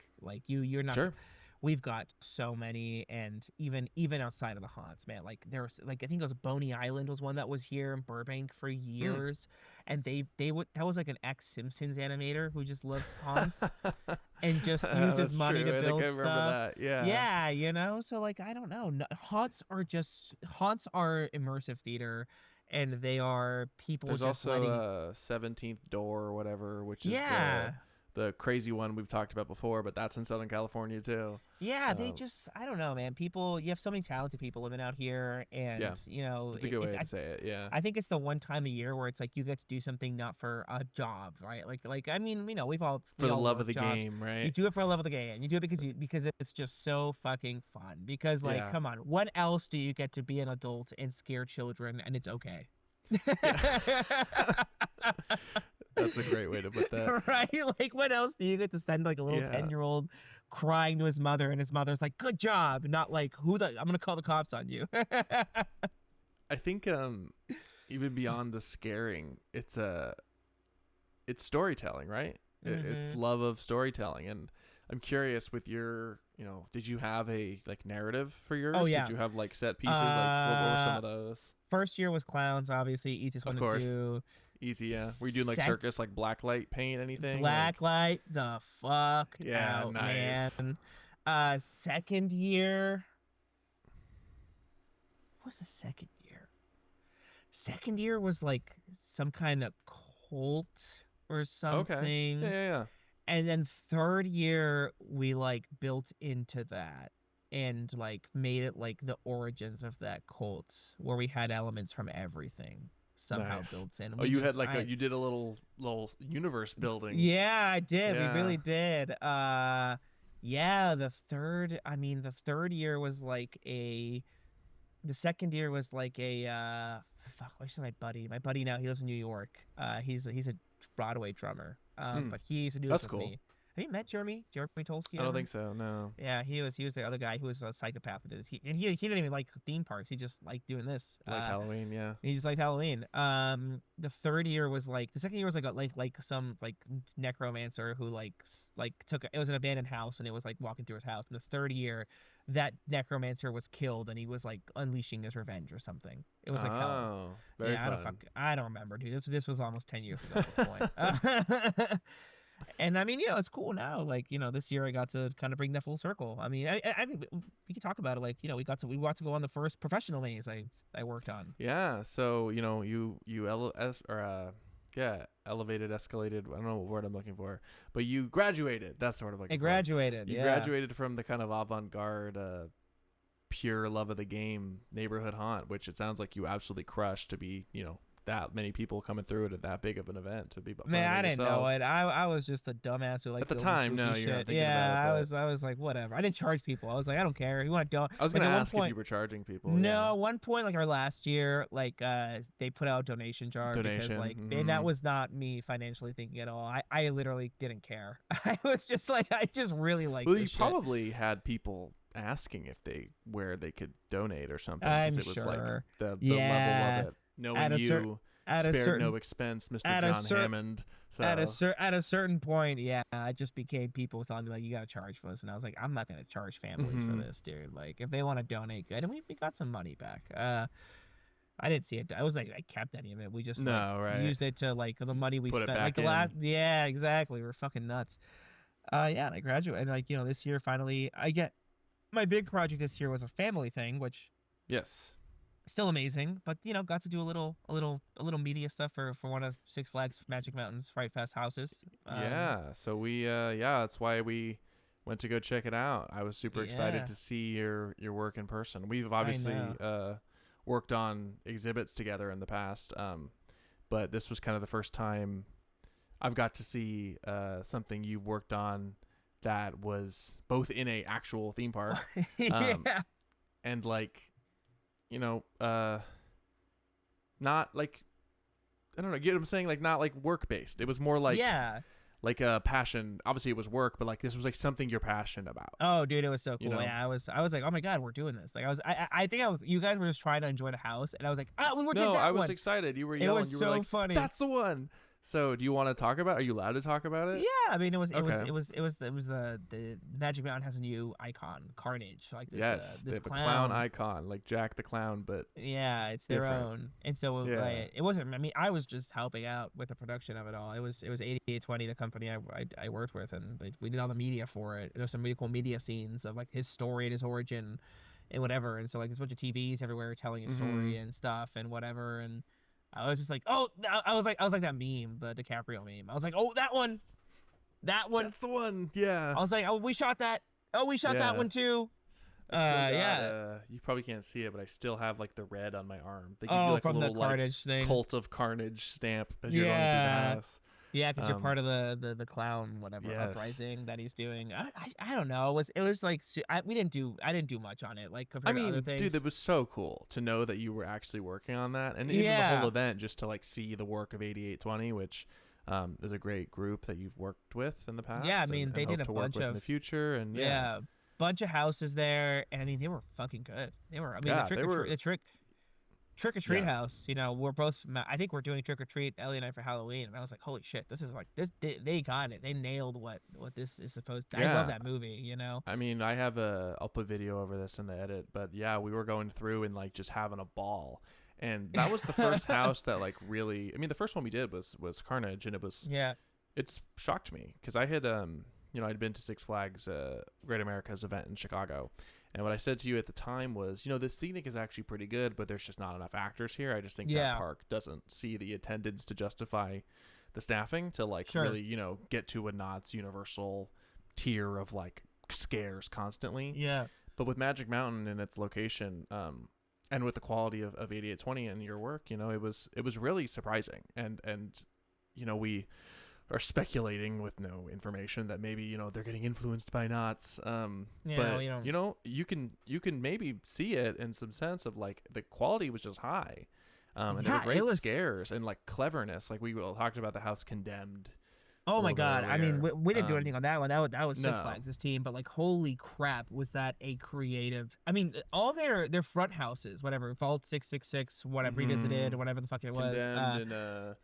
you're not. Sure. We've got so many, and even outside of the haunts, man. Like there's like, I think it was Boney Island was one that was here in Burbank for years, and they would, that was like an ex-Simpsons animator who just loved haunts and just used his money to build stuff. That. Yeah, you know. So like, I don't know. Haunts are immersive theater. And they are people. There's just also 17th Door or whatever, which is the crazy one we've talked about before, but that's in Southern California too. Yeah, they just, I don't know, man. People, you have so many talented people living out here, and you know, it's a good way to say it. Yeah, I think it's the one time a year where it's like you get to do something not for a job, right? Like I mean, you know, we all for the love work of the jobs. game, right? You do it for the love of the game. You do it because it's just so fucking fun. Because like, come on, what else do you get to be an adult and scare children, and it's okay? That's a great way to put that. Right? Like, what else do you get to send like a little 10-year-old crying to his mother, and his mother's like, good job, not like, I'm gonna call the cops on you. I think even beyond the scaring, it's storytelling, right? It's love of storytelling. And I'm curious with your, you know, did you have a like narrative for yours? Oh, yeah. Did you have like set pieces? Like what were some of those? First year was clowns, obviously, easiest one to do. Easy, yeah. Were you doing like circus, like blacklight paint, anything? Blacklight, the fuck out, nice. Man. Second year. What was the second year? Second year was like some kind of cult or something. Okay. Yeah. And then third year, we like built into that and like made it like the origins of that cult, where we had elements from everything somehow built in. You had like you did a little universe building. Yeah, I did. We really did. The third year was like the second year was like a what's my buddy now, he lives in New York. He's a Broadway drummer. But he used to do this with me. Have you met Jeremy Tolsky? I don't think so. No. Yeah, he was the other guy who was a psychopath that did this. He didn't even like theme parks. He just liked doing this. Like Halloween, yeah. He just liked Halloween. The third year was like, the second year was like some like necromancer who like it was an abandoned house, and it was like walking through his house. And the third year, that necromancer was killed, and he was like unleashing his revenge or something. It was like hell. Very fun. I don't remember, dude. This was almost 10 years ago at this point. And I mean, you know, it's cool now. Like, you know, this year I got to kind of bring that full circle. I mean, I think we could talk about it. Like, you know, we got to go on the first professional maze I worked on. Yeah. So, you know, you elevated, escalated. I don't know what word I'm looking for, but you graduated. That's sort of like I graduated. You graduated from the kind of avant-garde, pure love of the game neighborhood haunt, which it sounds like you absolutely crushed to be, that many people coming through it at that big of an event to be. Man, I didn't know it. I was just a dumbass who at the time. No, shit. You're not thinking yeah, about it, I was like, whatever. I didn't charge people. I was like, I don't care. You want to don't? I was gonna ask if you were charging people. No, at one point, like our last year, like they put out a donation jar because like and that was not me financially thinking at all. I literally didn't care. I was just like, I just really like. Well, you probably had people asking where they could donate or something. I'm it was sure. Like the level of it. Knowing you spared no expense, Mr. John Hammond. So. At a certain point, yeah, I just became people telling me like, you gotta charge for this, and I was like, I'm not gonna charge families for this, dude. Like, if they want to donate, good, and we got some money back. I didn't see it. I was like, I kept any of it. We just used it to like the money we spent. Like the last, yeah, exactly. We're fucking nuts. Yeah, and I graduated, and like this year finally, I get my big project this year was a family thing, which still amazing, but got to do a little media stuff for one of Six Flags Magic Mountain's Fright Fest houses. So we that's why we went to go check it out. I was super excited to see your work in person. We've obviously worked on exhibits together in the past, but this was kind of the first time I've got to see something you've worked on that was both in a actual theme park and like not like, I don't know, get what I'm saying? Like, not like work based. It was more like, like a passion. Obviously it was work, but like this was like something you're passionate about. Oh dude, it was so cool. Yeah, I was like, oh my god, we're doing this. Like I think you guys were just trying to enjoy the house, and I was like, we were doing that one. No, I was excited. You were yelling. It was so funny. That's the one. So, do you want to talk about? Are you allowed to talk about it? Yeah, I mean, it was the Magic Mountain has a new icon, Carnage, like this. Yes, this they have a clown icon, like Jack the Clown, but yeah, it's different. Their own. And so it wasn't. I mean, I was just helping out with the production of it all. It was 8820, the company I worked with, and we did all the media for it. There's some really cool media scenes of like his story and his origin, and whatever. And so like there's a bunch of TVs everywhere telling his story and stuff and whatever. And I was just like, I was like that meme, the DiCaprio meme. I was like, that one. That's the one. Yeah. I was like, we shot that. Oh, we shot that one too. You probably can't see it, but I still have like the red on my arm. They give you like from a little the Carnage thing. Cult of Carnage stamp as you're going through the house. Yeah, because you're part of the clown uprising that he's doing. I don't know. It was like I didn't do much on it like compared to other things. Dude, it was so cool to know that you were actually working on that, and even the whole event, just to like see the work of 8820, which is a great group that you've worked with in the past. Yeah, I mean they did a bunch of in the future, and bunch of houses there, and I mean they were fucking good. They were. I mean the Trick or Treat house, we're both. I think we're doing Trick or Treat, Ellie and I, for Halloween, and I was like, "Holy shit, this is like this." They got it. They nailed what this is supposed to. I love that movie. I mean, I'll put video over this in the edit, but yeah, we were going through and like just having a ball, and that was the first house that like really. I mean, the first one we did was Carnage, and it was It's shocked me because I had I'd been to Six Flags Great America's event in Chicago. And what I said to you at the time was, the scenic is actually pretty good, but there's just not enough actors here. I just think that park doesn't see the attendance to justify the staffing to like really, get to a Knott's Universal tier of like scares constantly. Yeah. But with Magic Mountain and its location, and with the quality of 8820 and your work, it was really surprising. And we are speculating with no information that maybe they're getting influenced by Knott's, but you can maybe see it in some sense of like the quality was just high, and there were great scares and like cleverness. Like we talked about the house Condemned. Oh my god! Earlier. I mean, we didn't do anything on that one. That was Six Flags, this team. But like, holy crap, was that a creative? I mean, all their front houses, whatever, Vault 666, whatever Revisited, or whatever the fuck it was. Condemned and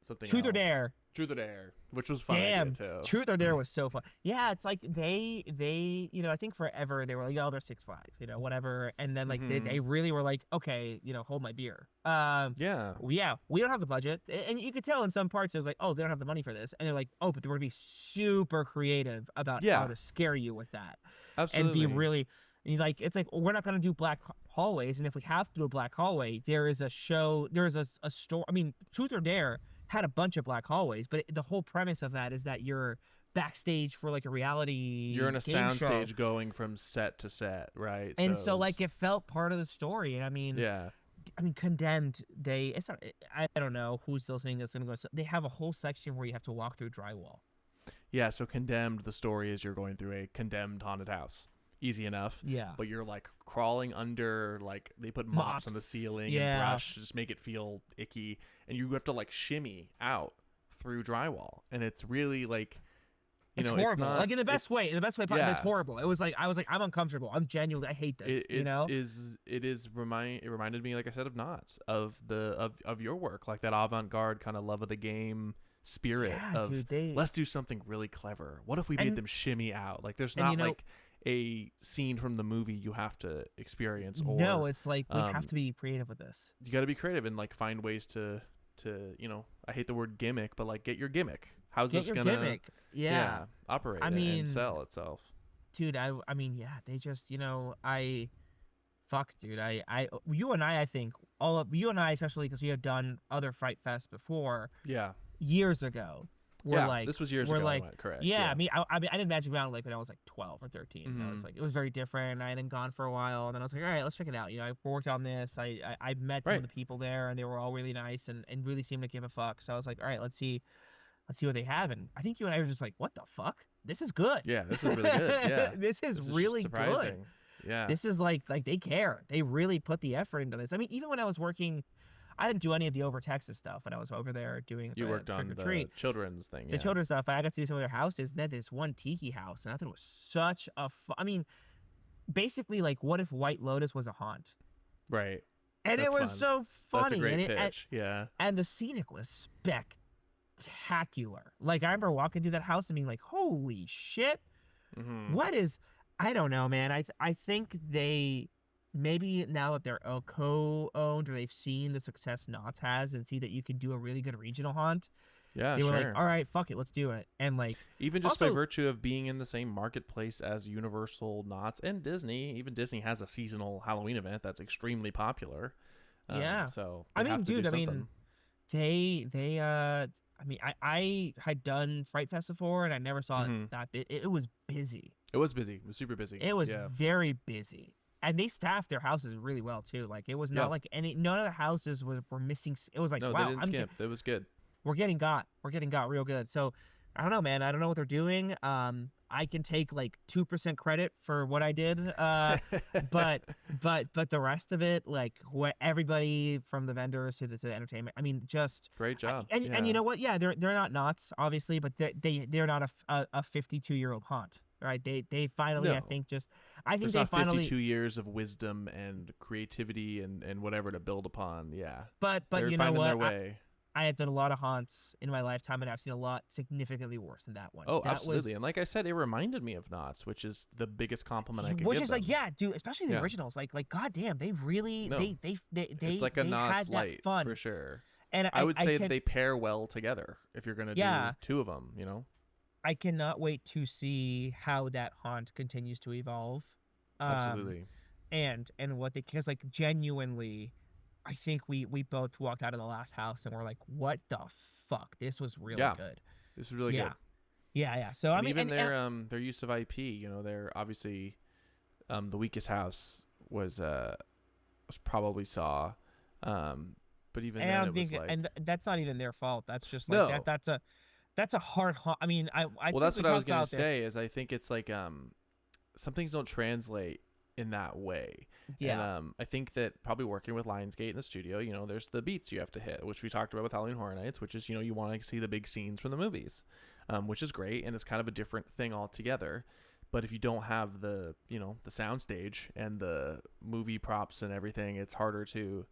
something. Truth or Dare. Truth or Dare, which was fun. Damn, too. Truth or Dare was so fun. Yeah, it's like they I think forever they were like, they're Six Flags, whatever. And then like they really were like, okay, hold my beer. Yeah, we don't have the budget, and you could tell in some parts it was like, oh, they don't have the money for this, and they're like, oh, but we're gonna be super creative about how to scare you with that. Absolutely. And be really. Like it's like we're not gonna do black hallways, and if we have to do a black hallway, there is a show, there is a store. I mean, Truth or Dare had a bunch of black hallways, but the whole premise of that is that you're backstage for like a reality. You're in a game soundstage show. going from set to set, right? And so like it felt part of the story. And I mean, yeah. Condemned. It's not. I don't know who's listening that's gonna go. They have a whole section where you have to walk through drywall. Yeah. So Condemned, the story is you're going through a condemned haunted house. Easy enough. Yeah. But you're like crawling under, like they put mops on the ceiling and brush to just make it feel icky, and you have to like shimmy out through drywall, and it's really like. It's horrible. It's not, like in the best way. In the best way. Yeah. It's horrible. It was like I was like, I'm uncomfortable. I'm genuinely. I hate this. It reminded me, like I said, of Knots, of your work, like that avant-garde kind of love of the game spirit of let's do something really clever. What if we made them shimmy out? Like there's not like a scene from the movie you have to experience. Or, no, it's like we have to be creative with this. You got to be creative and like find ways to I hate the word gimmick, but like get your gimmick. How's this gonna gimmick? Yeah. Operate? And sell itself, dude. I mean, yeah. They just, dude. You and I think you and I, especially because we have done other Fright Fest before. Yeah. Years ago. This was years ago. Like, correct. Yeah, I mean, I didn't Magic Mountain like when I was like 12 or 13. Mm-hmm. I was like, it was very different. I hadn't gone for a while, and then I was like, all right, let's check it out. I worked on this. I met some of the people there, and they were all really nice and really seemed to give a fuck. So I was like, all right, let's see what they have. And I think you and I were just like, what the fuck? This is good. Yeah, this is really good. Yeah, this is really good. Yeah, this is like they care. They really put the effort into this. I mean, even when I was working. I didn't do any of the over Texas stuff when I was over there doing you worked on the children's thing. The children's stuff. I got to do some of their houses. And then this one tiki house, and I thought it was such a I mean, basically, like, what if White Lotus was a haunt? Right. And it was so funny. That's a great pitch. Yeah. And the scenic was spectacular. Like, I remember walking through that house and being like, holy shit. Mm-hmm. What is... I don't know, man. I think they... Maybe now that they're co-owned or they've seen the success Knott's has and see that you can do a really good regional haunt. Yeah, they were like, all right, fuck it, let's do it. And like, even just by virtue of being in the same marketplace as Universal, Knott's, and Disney. Even Disney has a seasonal Halloween event that's extremly popular. Yeah. So I mean, dude, I had done Fright Fest before and I never saw it that big. It was busy. It was busy. It was super busy. It was very busy. And they staffed their houses really well too. Like it was not like none of the houses were missing. It was like, no, wow, they didn't skip. It was good. We're getting got real good. So I don't know, man. I don't know what they're doing. I can take like 2% credit for what I did. But the rest of it, like everybody from the vendors to the entertainment. I mean, just great job. And you know what? Yeah, they're not Knott's obviously, but they're not a 52-year-old haunt. Right, they finally, no. I think There's they not finally 52 years of wisdom and creativity and whatever to build upon. Yeah, but they're you know what? their way. I have done a lot of haunts in my lifetime, and I've seen a lot significantly worse than that one. Oh, absolutely. And like I said, it reminded me of Knott's, which is the biggest compliment I could give Which is them. like, yeah, dude, especially the originals. Like, goddamn, they really it's like a Knott's light fun for sure. And I would say they pair well together if you're gonna do two of them. You know. I cannot wait to see how that haunt continues to evolve. Absolutely. And what because like genuinely, I think we both walked out of the last house and we're like, what the fuck? This was really good. This was really good. Yeah. So I mean, even their use of IP, you know, they're obviously the weakest house was probably Saw, but even then it was like, and that's not even their fault. That's just like that's a hard haunt. I mean, I well, that's what I was gonna say. Is I think it's like some things don't translate in that way. Yeah. And I think that probably working with Lionsgate in the studio, you know, there's the beats you have to hit, which we talked about with Halloween Horror Nights, which is, you know, you want to see the big scenes from the movies, which is great, and it's kind of a different thing altogether. But if you don't have the, you know, the soundstage and the movie props and everything, it's harder to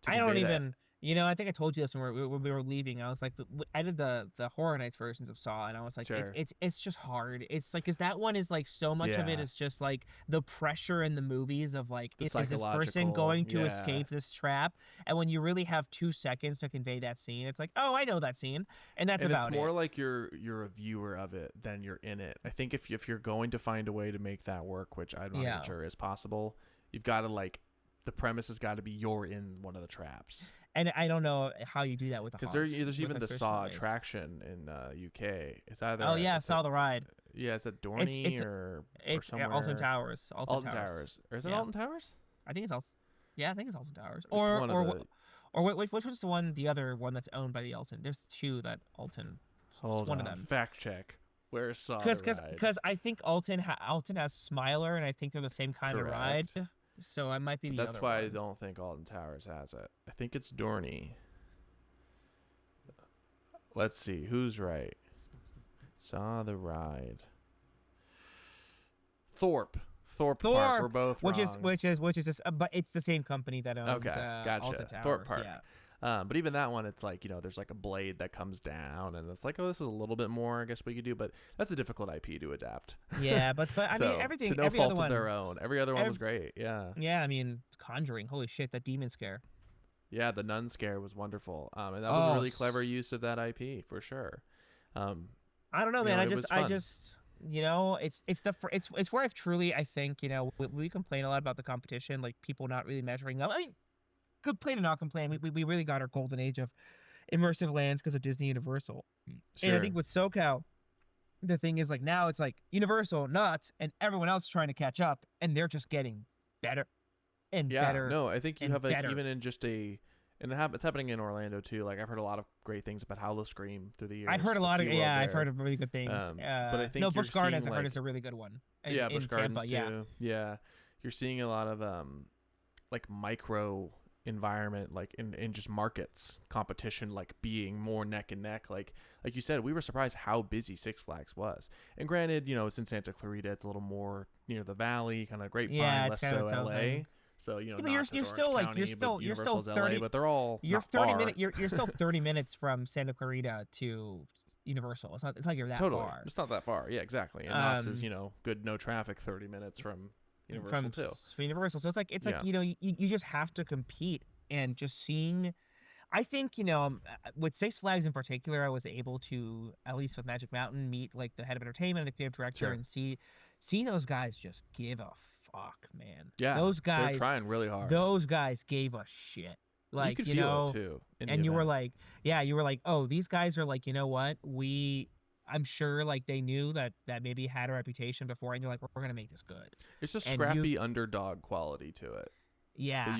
I don't even. You know, I think I told you this when we were leaving. I was like, I did the Horror Nights versions of Saw, and I was like, it's just hard. It's like, because that one is like so much of it is just like the pressure in the movies of like, is this person going to escape this trap? And when you really have 2 seconds to convey that scene, it's like, oh, I know that scene, and that's about it. It's more like you're a viewer of it than you're in it. I think if you're going to find a way to make that work, which I'm not even sure is possible, you've got to like, the premise has got to be you're in one of the traps. And I don't know how you do that with a because haunt. there's with even a the traditional Saw base. attraction in UK. It's either Oh yeah, Saw the ride. Yeah, is it Dorney or somewhere? Alton Towers. Alton Towers. Or is it Alton Towers? I think it's Alton. Yeah, I think it's Alton Towers. It's one of the... Or which was the one? The other one that's owned by the Alton. There's two that Alton. Hold one on. of them. Fact check. Where's Saw the ride? Because I think Alton has Smiler, and I think they're the same kind of ride. So I might be the other one. That's why I don't think Alton Towers has it. I think it's Dorney. Let's see who's right. Saw the ride. Thorpe Park. We're both which wrong. which is this, but it's the same company that owns gotcha. Alton Towers. Thorpe Park. Yeah. But even that one, it's like, there's like a blade that comes down, and it's like, oh, this is a little bit more, I guess we could do, but that's a difficult IP to adapt. Yeah, but I mean, everything, to no every fault other one, of their own. Every other one was great. Yeah. Yeah, I mean, Conjuring. Holy shit, that demon scare. Yeah, the nun scare was wonderful. And that was a really clever use of that IP for sure. I don't know, man. I just. It's where I've truly, I think, we complain a lot about the competition, like people not really measuring up. I mean, complain or not complain, we really got our golden age of immersive lands because of Disney Universal. Sure. And I think with SoCal, the thing is, like, now it's like Universal, Knott's, and everyone else is trying to catch up, and they're just getting better and better. No, I think you have like even in just and it's happening in Orlando too. Like, I've heard a lot of great things about Howl Scream through the years. I've heard a lot of I've heard of really good things. But I think Busch Gardens I've heard is a really good one. Busch Gardens too. Yeah, you're seeing a lot of like micro environment, like in just markets competition, like being more neck and neck. Like you said, we were surprised how busy Six Flags was. And granted, it's in Santa Clarita, it's a little more near the valley, kind of Grapevine, less so LA. So but you're still 30, but they're all you're 30 minutes. You're still 30 minutes from Santa Clarita to Universal. It's not you're that far. It's not that far. Yeah, exactly. And Knott's is good, no traffic, 30 minutes from Universal too. From Universal, so it's like you just have to compete, and just seeing. I think with Six Flags in particular, I was able to, at least with Magic Mountain, meet like the head of entertainment and the creative director, and see those guys just give a fuck, man. Yeah, those guys they're trying really hard. Those guys gave a shit. Like, you could feel it too. And you were like, oh, these guys are like, you know what? I'm sure like they knew that maybe had a reputation before, and you're like, we're gonna make this good. It's just scrappy underdog quality to it. Yeah,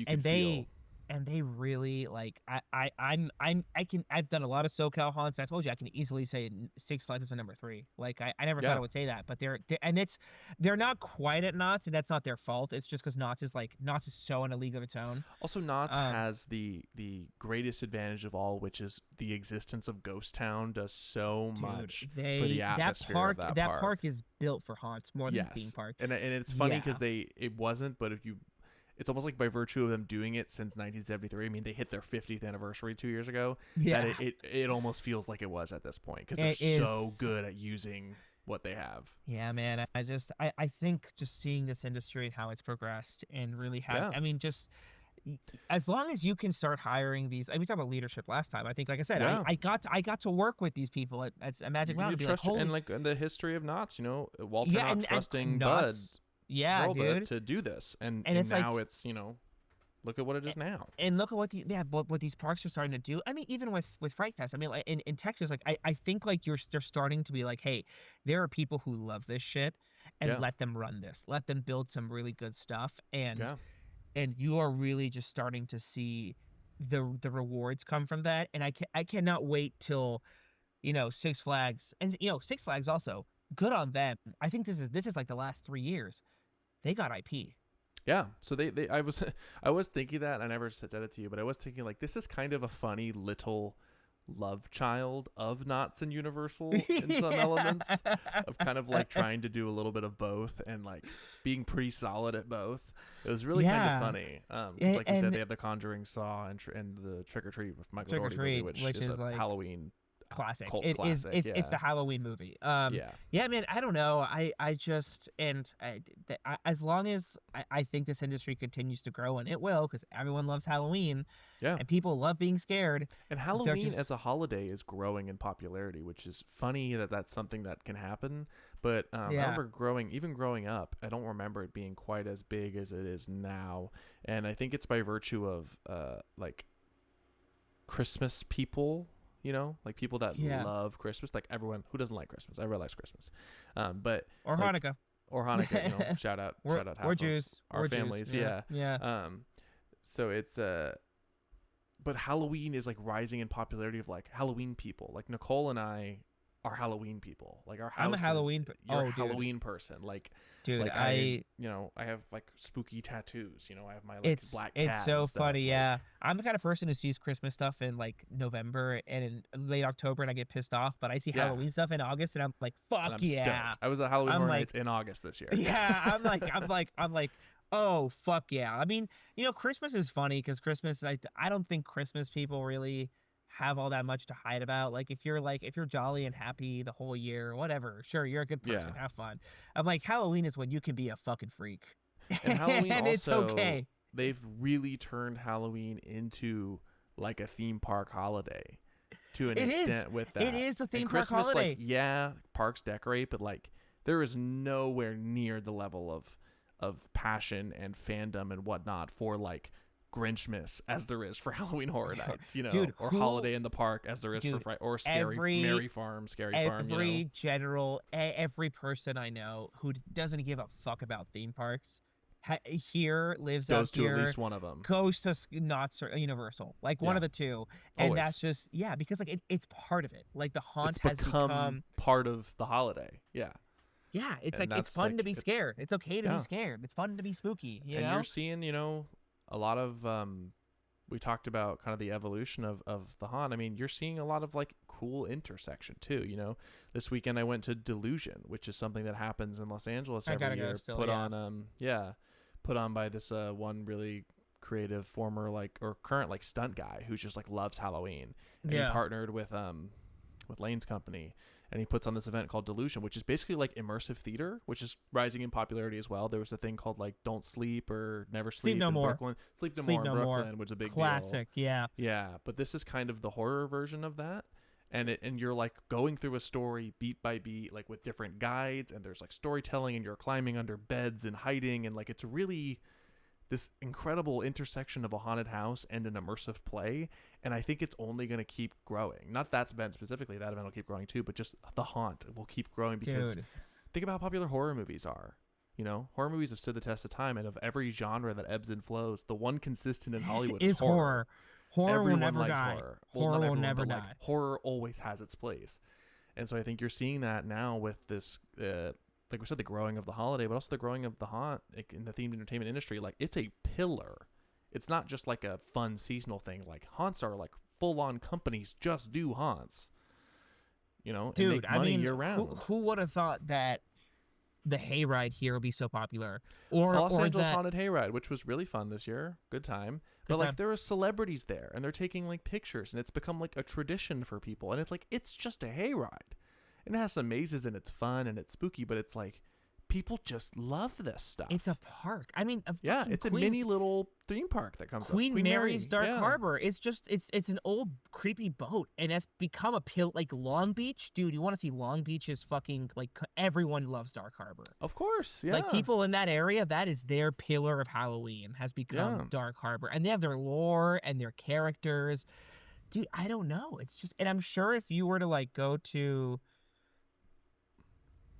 and they really like I've done a lot of SoCal haunts. And I told you I can easily say Six Flags is my number 3. Like I never thought I would say that, but they're not quite at Knott's, and that's not their fault. It's just because Knott's is so in a league of its own. Also, Knott's has the greatest advantage of all, which is the existence of Ghost Town does so much for the atmosphere of that park. That park is built for haunts more than a theme park. And it's funny because it wasn't, but it's almost like by virtue of them doing it since 1973. I mean, they hit their 50th anniversary 2 years ago. Yeah, that it almost feels like it was at this point because they're so good at using what they have. Yeah, man. I think just seeing this industry and how it's progressed and really I mean, just as long as you can start hiring these. We talked about leadership last time. I think, like I said, I got to work with these people at Magic Mountain. And like in the history of Knott's, Walter not trusting Bud. Yeah, dude. To do this, and it's now like, it's look at what it is now, and look at what these parks are starting to do. I mean, even with Fright Fest, I mean, like in Texas, like I think like they're starting to be like, hey, there are people who love this shit, and let them run this, let them build some really good stuff, and you are really just starting to see the rewards come from that, and I cannot wait till Six Flags, and Six Flags also, good on them. I think this is like the last 3 years. They got IP. Yeah. So I was thinking that, and I never said it to you, but I was thinking like this is kind of a funny little love child of Knott's and Universal in some elements of kind of like trying to do a little bit of both and like being pretty solid at both. It was really kind of funny. Like you said, they have the Conjuring Saw and the Trick or Treat with Michael Dougherty movie, which is a like Halloween classic. Cult classic. It's the Halloween movie. Yeah, man. I don't know. I just as long as I think this industry continues to grow, and it will, because everyone loves Halloween. Yeah, and people love being scared. And Halloween as a holiday is growing in popularity, which is funny that that's something that can happen. But I remember growing up, I don't remember it being quite as big as it is now. And I think it's by virtue of like Christmas people, you know, like people that love Christmas, like everyone who doesn't like Christmas. Everyone likes Christmas, but or like, Hanukkah. Or Hanukkah, you know, shout out half we're Jews. Our we're families, Jews. yeah. So it's but Halloween is like rising in popularity of like Halloween people. Like Nicole and I are Halloween people. Like our house I'm a Halloween. You're a Halloween person. Like, dude, like I you know, I have like spooky tattoos. You know, I have my like black cat. It's so funny. Like, yeah, I'm the kind of person who sees Christmas stuff in like November and in late October, and I get pissed off. But I see Halloween stuff in August, and I'm like, fuck yeah! Stoked. I was at Halloween Horror Nights in August this year. Yeah, I'm like, oh fuck yeah! I mean, you know, Christmas is funny because Christmas, I don't think Christmas people really have all that much to hide about. Like if you're jolly and happy the whole year, whatever, sure, you're a good person, have fun. I'm like, Halloween is when you can be a fucking freak. And Halloween and also, it's okay. They've really turned Halloween into like a theme park holiday to an extent with that. It is a theme park holiday. Like, yeah, parks decorate, but like there is nowhere near the level of passion and fandom and whatnot for like Grinchmas as there is for Halloween Horror Nights, you know, dude, or Holiday in the Park as there is for Fright, or Scary Farm, every general, every person I know who doesn't give a fuck about theme parks here lives goes up to here, at least one of them. Goes to not Universal, like one of the two, and Always. that's just because like it's part of it. Like the haunt has become part of the holiday. Yeah. Yeah, it's like it's fun to be scared. It's okay to be scared. It's fun to be spooky. You know, you're seeing, you know, a lot of we talked about kind of the evolution of the haunt. I mean, you're seeing a lot of like cool intersection too. You know, this weekend I went to Delusion, which is something that happens in Los Angeles every year. Put on by this one really creative former or current like stunt guy who's just like loves Halloween. And he partnered with Lane's company. And he puts on this event called Delusion, which is basically like immersive theater, which is rising in popularity as well. There was a thing called like Don't Sleep or Never Sleep No in More. Brooklyn. Sleep No More in Brooklyn, which is a big classic, deal. yeah. Yeah, but this is kind of the horror version of that. And you're like going through a story beat by beat, like with different guides, and there's like storytelling, and you're climbing under beds and hiding, and like it's really this incredible intersection of a haunted house and an immersive play. And I think it's only going to keep growing. Not that event specifically, that event will keep growing too, but just the haunt will keep growing because think about how popular horror movies are. You know, horror movies have stood the test of time, and of every genre that ebbs and flows, the one consistent in Hollywood is horror. Horror Everyone will never likes die. Horror, will never die. Like, horror always has its place. And so I think you're seeing that now with this like we said, the growing of the holiday, but also the growing of the haunt in the themed entertainment industry. Like, it's a pillar. It's not just like a fun seasonal thing. Like, haunts are like full-on companies just do haunts. You know, dude, and make money year round. Who would have thought that the hayride here would be so popular? Or Los Angeles that Haunted Hayride, which was really fun this year. Good time. But like, there are celebrities there, and they're taking like pictures, and it's become like a tradition for people. And it's like, it's just a hayride. And it has some mazes, and it's fun, and it's spooky, but it's like, people just love this stuff. It's a park. I mean, it's a mini little theme park that comes Queen Mary's Dark yeah. Harbor. It's just it's an old creepy boat, and it's become a like Long Beach, dude. You want to see Long Beach's fucking like everyone loves Dark Harbor. Of course, yeah. Like people in that area, that is their pillar of Halloween has become Dark Harbor, and they have their lore and their characters. Dude, I don't know. It's just, and I'm sure if you were to like go to,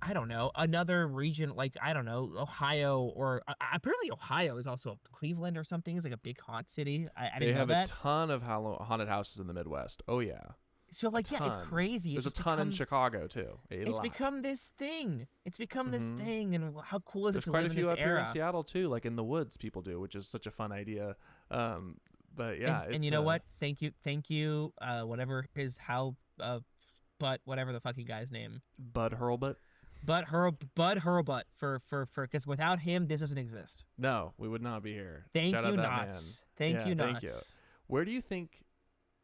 I don't know, another region, like, I don't know, Ohio, or apparently Ohio is also Cleveland or something. It's like a big haunt city. I didn't know that. They have a ton of haunted houses in the Midwest. Oh, yeah. So, like, yeah, it's crazy. There's a ton in Chicago, too. It's become this thing. It's become this thing, and how cool is it to live in this era? There's quite a few up here in Seattle, too, like in the woods people do, which is such a fun idea. But, yeah. And you know what? Thank you, whatever whatever the fucking guy's name. Bud Hurlbut? Bud Hurlbut for because without him this doesn't exist. No, we would not be here. Thank you, Knots. Thank you, Knots. Thank you. Where do you think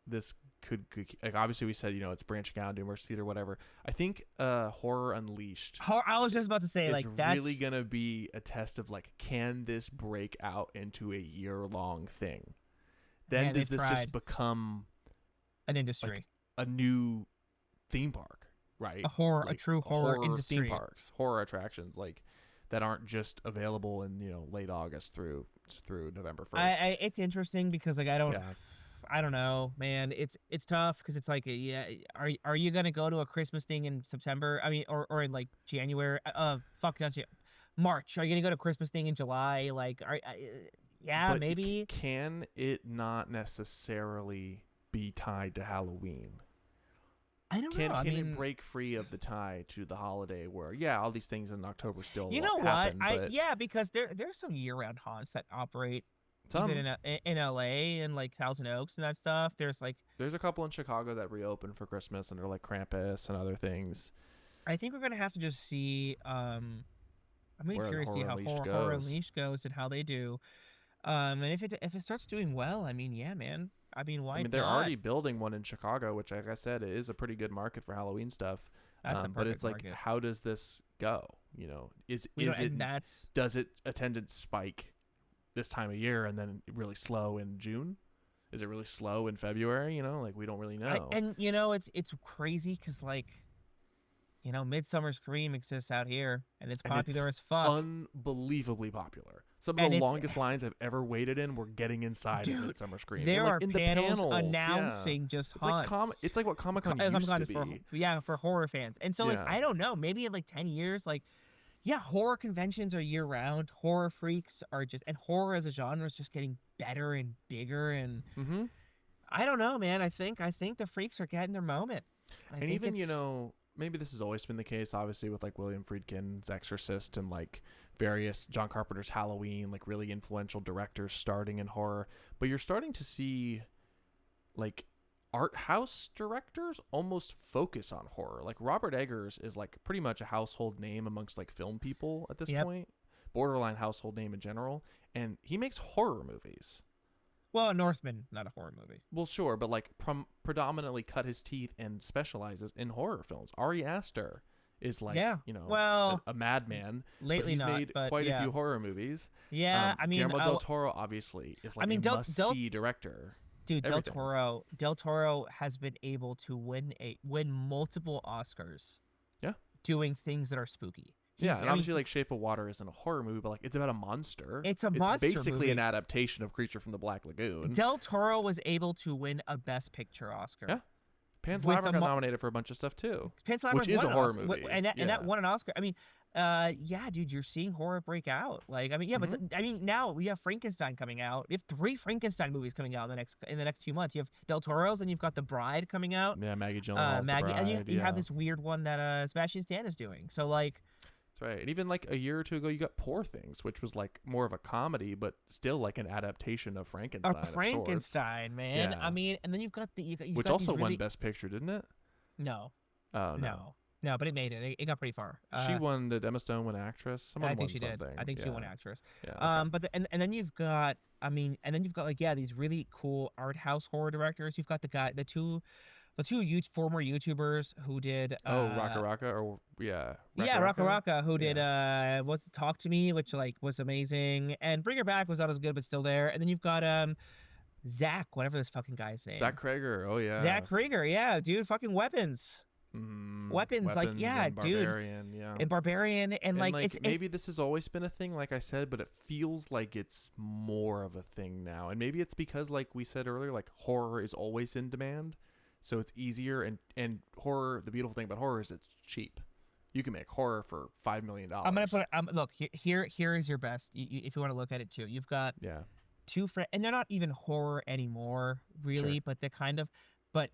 this could like? Obviously, we said it's branching out into immersive theater, whatever. I think Horror Unleashed. I was just about to say like that's really gonna be a test of like, can this break out into a year-long thing? Then does this just become an industry, like a new theme park? Right, a true horror industry, theme parks, horror attractions like that aren't just available in late August through November 1st. It's interesting because like I don't I don't know, man. It's tough because it's like, yeah, are you gonna go to a Christmas thing in September? I mean, or in like January? Fuck, not March. Are you gonna go to a Christmas thing in July? Like, yeah, but maybe. Can it not necessarily be tied to Halloween? I don't know. Can it break free of the tie to the holiday where, yeah, all these things in October still You know happen, what? Yeah, because there's some year-round haunts that operate even in LA and like Thousand Oaks and that stuff. There's a couple in Chicago that reopen for Christmas and they're like Krampus and other things. I think we're gonna have to just see. I'm really curious to see how Horror Unleashed goes and how they do. And if it starts doing well, I mean, yeah, man. I mean, why? They're already building one in Chicago, which, like I said, it is a pretty good market for Halloween stuff. That's the perfect but it's like, market. how does this go? You know, does it attendance spike this time of year and then really slow in June? Is it really slow in February? You know, like we don't really know. And you know, it's crazy because like, you know, Midsummer Scream exists out here and it's popular as fuck. Unbelievably popular. Some of the longest lines I've ever waited in were getting inside of Midsummer Scream. There are panels announcing just haunts. It's like what Comic-Con used to be. For horror fans. And so, like, I don't know, maybe in like 10 years, like, yeah, horror conventions are year-round. Horror freaks are and horror as a genre is just getting better and bigger. And I don't know, man. I think the freaks are getting their moment. And even, you know, maybe this has always been the case, obviously, with like William Friedkin's Exorcist and like various John Carpenter's Halloween, like really influential directors starting in horror. But you're starting to see like art house directors almost focus on horror. Like Robert Eggers is like pretty much a household name amongst like film people at this point, borderline household name in general, and he makes horror movies. Well, Northman, not a horror movie. Well, sure, but like predominantly cut his teeth and specializes in horror films. Ari Aster is like, you know, a madman. Lately, he's made quite a few horror movies. Yeah, I mean, Guillermo del Toro obviously is like a must-see director. Dude, Del Toro has been able to win multiple Oscars. Yeah, doing things that are spooky. And obviously, like Shape of Water isn't a horror movie, but like it's about a monster. It's basically movie. An adaptation of Creature from the Black Lagoon. Del Toro was able to win a Best Picture Oscar. Yeah, Pan's Labyrinth got nominated for a bunch of stuff too. Pan's Labyrinth, which is a horror movie, and that won an Oscar. I mean, yeah, dude, you're seeing horror break out. Like, I mean, yeah, but I mean, now we have Frankenstein coming out. We have 3 Frankenstein movies coming out in the next few months. You have Del Toro's, and you've got The Bride coming out. Yeah, Maggie Gyllenhaal's The Bride, and you have this weird one that Sebastian Stan is doing. So like. That's right. And even like a year or two ago, you got Poor Things, which was like more of a comedy, but still like an adaptation of Frankenstein. Man. Yeah. I mean, and then you've got which also won Best Picture, didn't it? No. Oh no. No, but it made it. It got pretty far. She won. Did Emma Stone win Actress? I think she did. I think she won Actress. Yeah. Okay. But and then you've got. I mean, and then you've got like these really cool art house horror directors. You've got the two former YouTubers who did Raka Raka Raka who did what's Talk to Me, which like was amazing, and Bring Her Back was not as good but still there. And then you've got Zach, whatever this fucking guy's name. Zach Krager. Oh yeah. Zach Krager, yeah, dude, fucking Weapons. Weapons, like, yeah, and dude. Barbarian, yeah. And Barbarian, and like it's maybe this has always been a thing, like I said, but it feels like it's more of a thing now. And maybe it's because, like we said earlier, like horror is always in demand. So it's easier, and horror. The beautiful thing about horror is it's cheap. You can make horror for $5 million. I'm gonna put it. Look, here is your best. If you want to look at it too, you've got two friends, and they're not even horror anymore, really. Sure. But they're kind of. But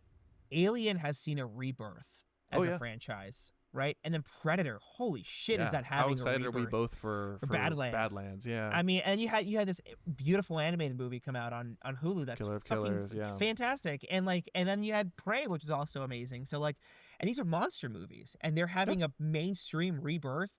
Alien has seen a rebirth as a franchise, right? And then Predator. Holy shit, is that having a rebirth? How excited are we both for Badlands? Yeah. I mean, and you had this beautiful animated movie come out on Hulu that's Killer of Killers, fantastic, and then you had Prey, which is also amazing. So like, and these are monster movies, and they're having a mainstream rebirth.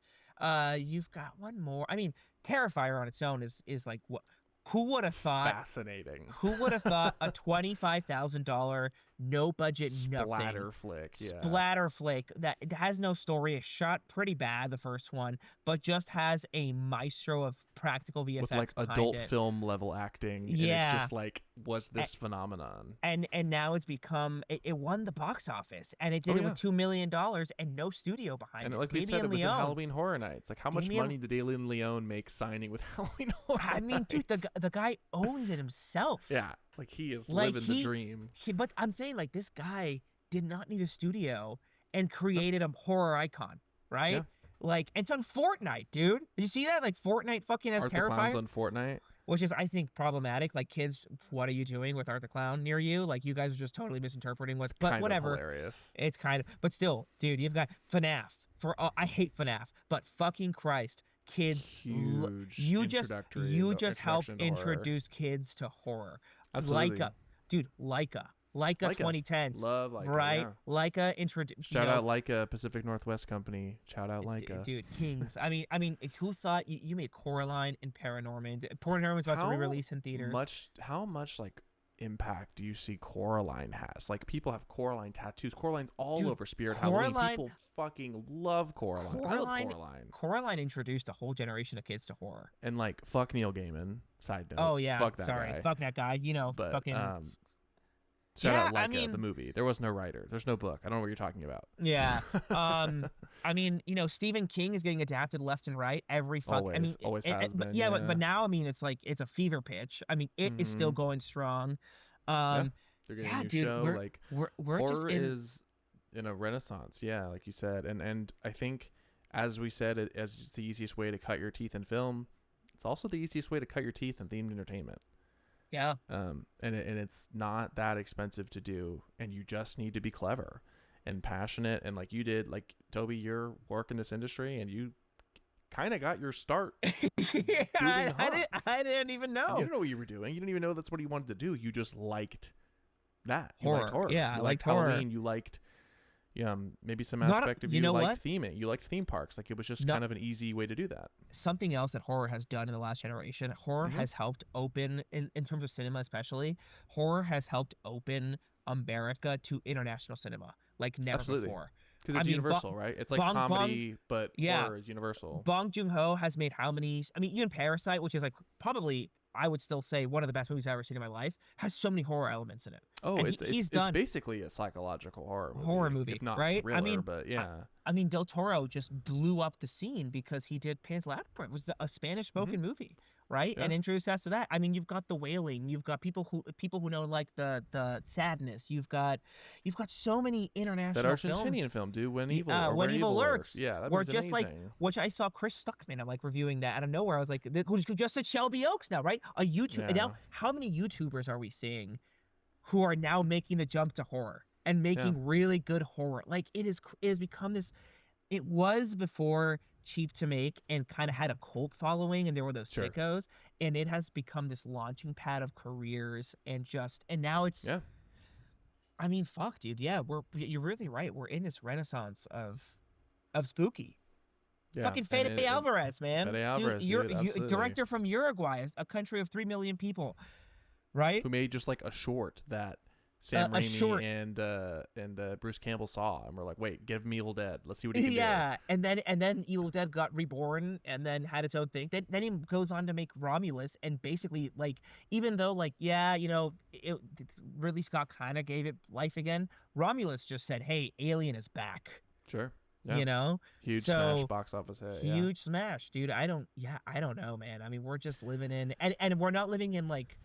You've got one more. I mean, Terrifier on its own is like what. Who would have thought? Fascinating. Who would have thought a $25,000 no budget splatter flick that has no story, is shot pretty bad, the first one, but just has a maestro of practical VFX with like adult film level acting. Yeah, and it's just like was this phenomenon, and now it's become it won the box office, and it did it with $2 million and no studio behind it. And like we said, it was in Halloween Horror Nights. Like how much money did Damien Leone make signing with Halloween Horror Nights? I mean, dude, the guy owns it himself. Yeah. Like he is Like, living the dream. But I'm saying, like, this guy did not need a studio and created a horror icon, right? Yeah. Like, it's on Fortnite, dude. Did you see that? Like, Fortnite fucking has Art the Terrifier. Clown's on Fortnite. Which is, I think, problematic. Like, kids, what are you doing with Art the Clown near you? Like, you guys are just totally misinterpreting what's. But Kind whatever. of hilarious. It's kind of. But still, dude, you've got FNAF. I hate FNAF, but fucking Christ, kids. Huge. You just helped introduction to introduce kids to horror. Absolutely. Leica, dude, Leica 2010s. Love Leica. Right? Yeah. Leica introduced. Shout out Leica, Pacific Northwest Company. Shout out Leica. Dude, kings. I mean, who thought you made Coraline and Paranorman? Paranorman's about to re-release in theaters. How much like impact do you see Coraline has? Like, people have Coraline tattoos. Coraline's all over Spirit Halloween. People fucking love Coraline. I love Coraline. Coraline introduced a whole generation of kids to horror. And like, fuck Neil Gaiman. Side note. Oh yeah. Fuck that guy. Fuck that guy. You know, but, fucking. Shout out Leica, the movie. There was no writer. There's no book. I don't know what you're talking about. Yeah. I mean, you know, Stephen King is getting adapted left and right every fuck. Always, I mean, always has been. Yeah, but now, I mean, it's like it's a fever pitch. I mean, it is still going strong. They're getting a new dude, show. We're horror just is in a renaissance. Yeah, like you said, and I think, as we said, as just the easiest way to cut your teeth in film, it's also the easiest way to cut your teeth in themed entertainment. Yeah. And it's not that expensive to do, and you just need to be clever and passionate, and like you did, like Toby, your work in this industry, and you kind of got your start. I didn't even know. You didn't know what you were doing. You didn't even know that's what you wanted to do. You just liked that. Horror. You liked horror. Yeah, you I liked liked horror. Halloween. You liked maybe some aspect of you liked theming. You liked theme parks. Like, it was just kind of an easy way to do that. Something else that horror has done in the last generation, horror has helped open, in terms of cinema especially, horror has helped open America to international cinema like never before. Because it's universal, right? It's like comedy, but horror is universal. Bong Joon-ho has made how many... I mean, even Parasite, which is like probably, I would still say, one of the best movies I've ever seen in my life, has so many horror elements in it. Oh, it's basically a psychological horror movie. If not right? Thriller, but yeah. I mean, Del Toro just blew up the scene because he did Pan's Labyrinth, which was a Spanish-spoken movie, right? Yeah. And introduced us to that. I mean, you've got The Wailing, you've got people who know like the Sadness. You've got so many international films. That Argentinian film, dude, When Evil Lurks. Yeah, that was just amazing. Like, which I saw Chris Stuckman. I'm like reviewing that out of nowhere. I was like, who just said Shelby Oaks now, right? A YouTube. Yeah. Now, how many YouTubers are we seeing who are now making the jump to horror and making really good horror? Like, it has become this. It was before cheap to make and kind of had a cult following, and there were those sickos, and it has become this launching pad of careers and now it's. Yeah. I mean, fuck, dude. Yeah, you're really right. We're in this renaissance of spooky. Yeah, fucking Fede Alvarez, man. Fede Alvarez, dude, director from Uruguay, a country of 3 million people, right? Who made just like a short that Sam Raimi and Bruce Campbell saw, and we're like, wait, give me Evil Dead. Let's see what he can do. Yeah, and then Evil Dead got reborn and then had its own thing. Then he goes on to make Romulus, and basically, like, even though, like, yeah, you know, Ridley Scott kind of gave it life again, Romulus just said, hey, Alien is back. Sure. Yeah. You know, huge smash box office hit. Huge smash, dude. I don't know, man. I mean, we're just living in, and we're not living in like,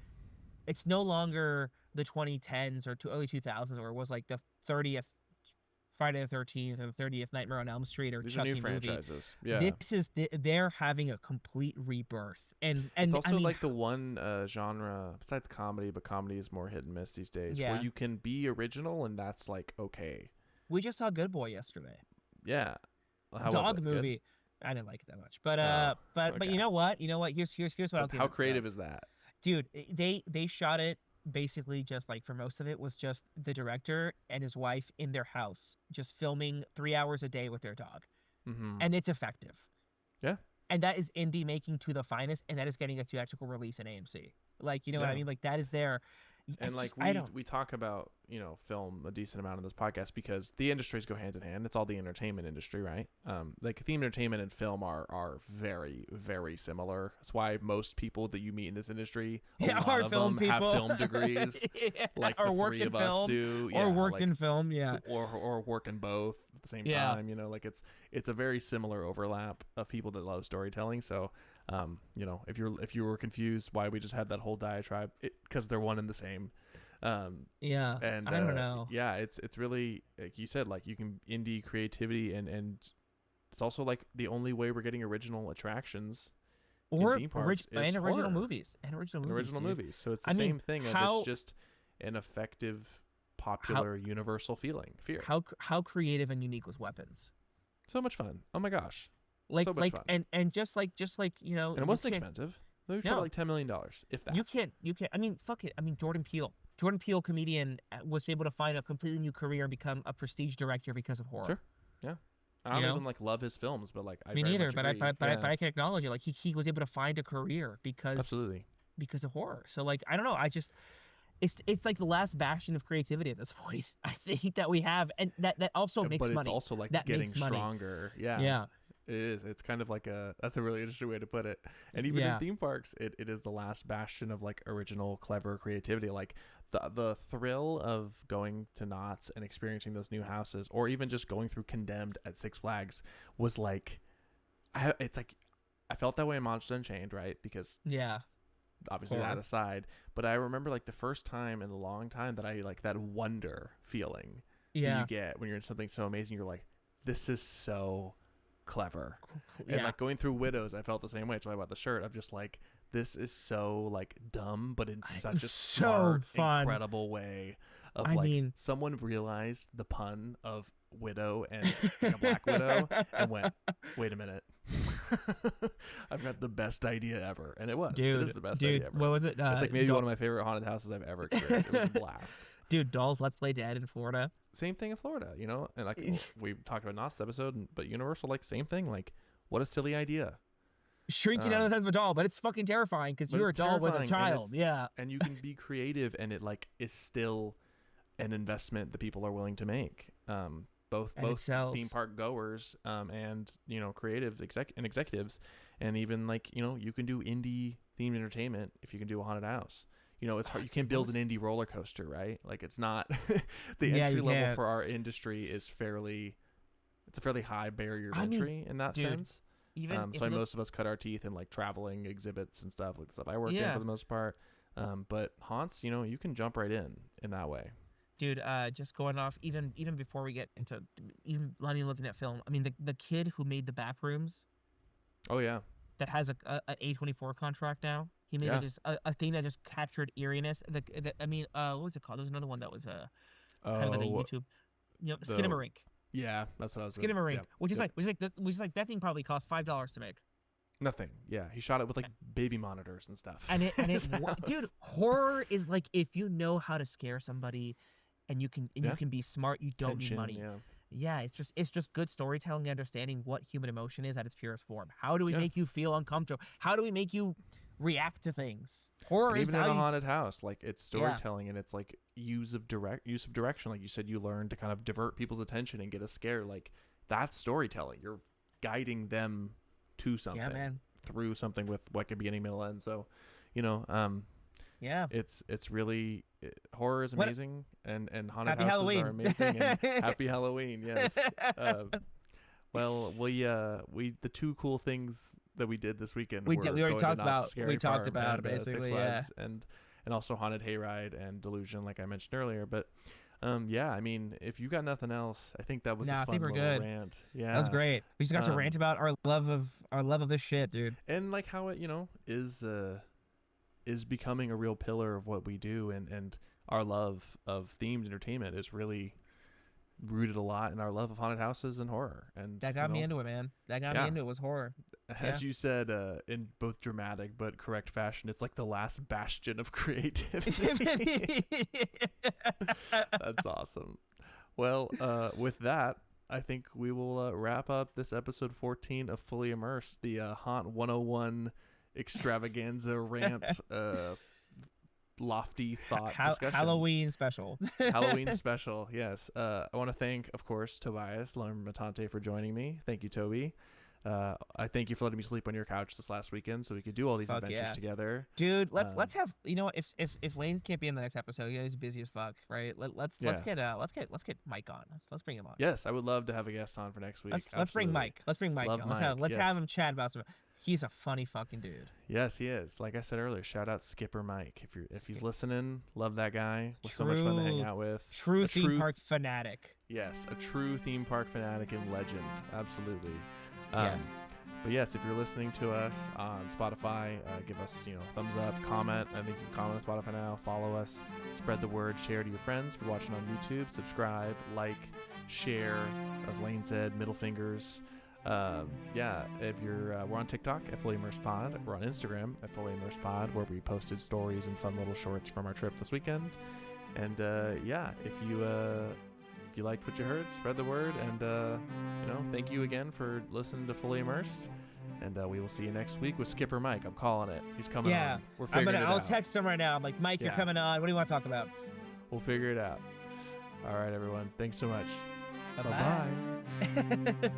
it's no longer the 2010s or early 2000s where it was like the 30th Friday the 13th or the 30th Nightmare on Elm Street or Chucky new franchises. Yeah, this is they're having a complete rebirth, and it's also like the one genre besides comedy, but comedy is more hit and miss these days. Where you can be original and that's like okay. We just saw Good Boy yesterday. Yeah, dog movie. Good? I didn't like it that much, but you know what? Here's what I'll give. How creative is that, dude? They shot it basically just like, for most of it was just the director and his wife in their house, just filming 3 hours a day with their dog, and it's effective. Yeah, and that is indie making to the finest, and that is getting a theatrical release in AMC. Like, you know what I mean? Like, that is there. And like we talk about, you know, film a decent amount in this podcast because the industries go hand in hand. It's all the entertainment industry, right? Like theme entertainment and film are very, very similar. That's why most people that you meet in this industry, a lot of them have film degrees, like or work in film, or work in film, or work in both at the same time. You know, like it's a very similar overlap of people that love storytelling. So If you were confused why we just had that whole diatribe, because they're one and the same. And I don't know. Yeah, it's really, like you said, like you can indie creativity, and it's also like the only way we're getting original attractions or in theme parks and original horror. movies and original movies. So it's the same thing. It's just an effective, popular, universal feeling. Fear. How creative and unique was Weapons? So much fun. Oh my gosh. Like so much fun. and just like and it wasn't expensive. Maybe for like $10 million, if that. You can't. I mean, fuck it. I mean, Jordan Peele, comedian, was able to find a completely new career and become a prestige director because of horror. Sure. Yeah. I don't even like love his films, but like I me very neither. much But agree. I can acknowledge it. Like he was able to find a career because of horror. So like I don't know. I just it's like the last bastion of creativity at this point. I think that we have, and that also makes money. But it's also like getting stronger. Yeah. Yeah. It is. It's kind of like that's a really interesting way to put it. And even in theme parks, it is the last bastion of like original, clever creativity. Like the thrill of going to Knott's and experiencing those new houses, or even just going through Condemned at Six Flags, was like, I felt that way in Monsters Unchained, right? Because obviously that aside, but I remember like the first time in a long time that I like that wonder feeling that you get when you're in something so amazing. You're like, this is so clever. And like going through Widows, I felt the same way. That's why I bought the shirt. I'm just like, this is so like dumb, but in such a smart, incredible way of someone realized the pun of widow and like a black widow and went, wait a minute. I've got the best idea ever. And it was. Dude, it is the best idea ever. What was it? It's like maybe one of my favorite haunted houses I've ever experienced. It was a blast. Dude, Dolls Let's Play Dead in Florida. Same thing in Florida, and like we talked about Knott's episode, but Universal, like same thing. Like, what a silly idea. Shrinking down the size of a doll, but it's fucking terrifying because you're a doll with a child. And you can be creative, and it like is still an investment that people are willing to make. Both theme park goers, and creative executives, and even like you can do indie themed entertainment if you can do a haunted house. It's hard. You can't build an indie roller coaster, right? Like it's not the entry level for our industry is it's a fairly high barrier of entry in that sense. Even so most of us cut our teeth in like traveling exhibits and stuff, like the stuff I worked in for the most part. But haunts, you can jump right in that way. Dude, just going off even before we get into even looking at film. I mean, the kid who made the back rooms. Oh yeah. That has a A24 contract now. He made a thing that just captured eeriness. What was it called? There's another one that was kind of like a YouTube, Skinamarink. Yeah, that's what I was. Skinamarink, yeah. which is like that thing probably cost $5 to make. Nothing. Yeah, he shot it with like baby monitors and stuff. And it dude, horror is like if you know how to scare somebody, and you can be smart. You don't need money. Yeah, it's just good storytelling and understanding what human emotion is at its purest form. How do we make you feel uncomfortable? How do we make you react to things? Horror and is even in a haunted house, like it's storytelling and it's like use of direction. Like you said, you learn to kind of divert people's attention and get a scare. Like that's storytelling. You're guiding them to something through something with like a beginning, middle, end. So, it's really horror is amazing and haunted houses Halloween. are amazing and happy Halloween. Yes. Well, we the two cool things that we did this weekend. We already talked about. We talked about basically, and also Haunted Hayride and Delusion, like I mentioned earlier. But I mean, if you got nothing else, I think that was a fun little rant. Yeah, that was great. We just got to rant about our love of this shit, dude, and like how it is becoming a real pillar of what we do, and our love of themed entertainment is really rooted a lot in our love of haunted houses and horror. And that got me into it, man. That got me into it was horror. As you said, in both dramatic but correct fashion, it's like the last bastion of creativity. That's awesome. Well, with that, I think we will wrap up this episode 14 of Fully Immersed, the Haunt 101 extravaganza rant, lofty thought discussion. Halloween special. Halloween special, yes. I want to thank, of course, Tobias Matante for joining me. Thank you, Toby. I thank you for letting me sleep on your couch this last weekend so we could do all these adventures together. Dude, let's have if Lane can't be in the next episode, he's busy as fuck, right? Let's get Mike on. Let's bring him on. Yes, I would love to have a guest on for next week. Let's bring Mike. Let's have him chat about some. He's a funny fucking dude. Yes, he is. Like I said earlier, shout out Skipper Mike. If he's listening, love that guy. Was so much fun to hang out with. True theme park fanatic. Yes, a true theme park fanatic and legend. Absolutely. Yes. But yes, if you're listening to us on Spotify, give us thumbs up, comment. I think you can comment on Spotify now. Follow us, spread the word, share to your friends. If you're watching on YouTube, subscribe, like, share. As Lane said, middle fingers. If you're we're on TikTok at Fully Immersed Pod. We're on Instagram at Fully Immersed Pod, where we posted stories and fun little shorts from our trip this weekend. And if you liked what you heard, spread the word. And thank you again for listening to Fully Immersed. And we will see you next week with Skipper Mike. I'm calling it. He's coming on. We're figuring it out. I'll text him right now. I'm like, Mike, you're coming on. What do you want to talk about? We'll figure it out. All right, everyone. Thanks so much. Bye-bye.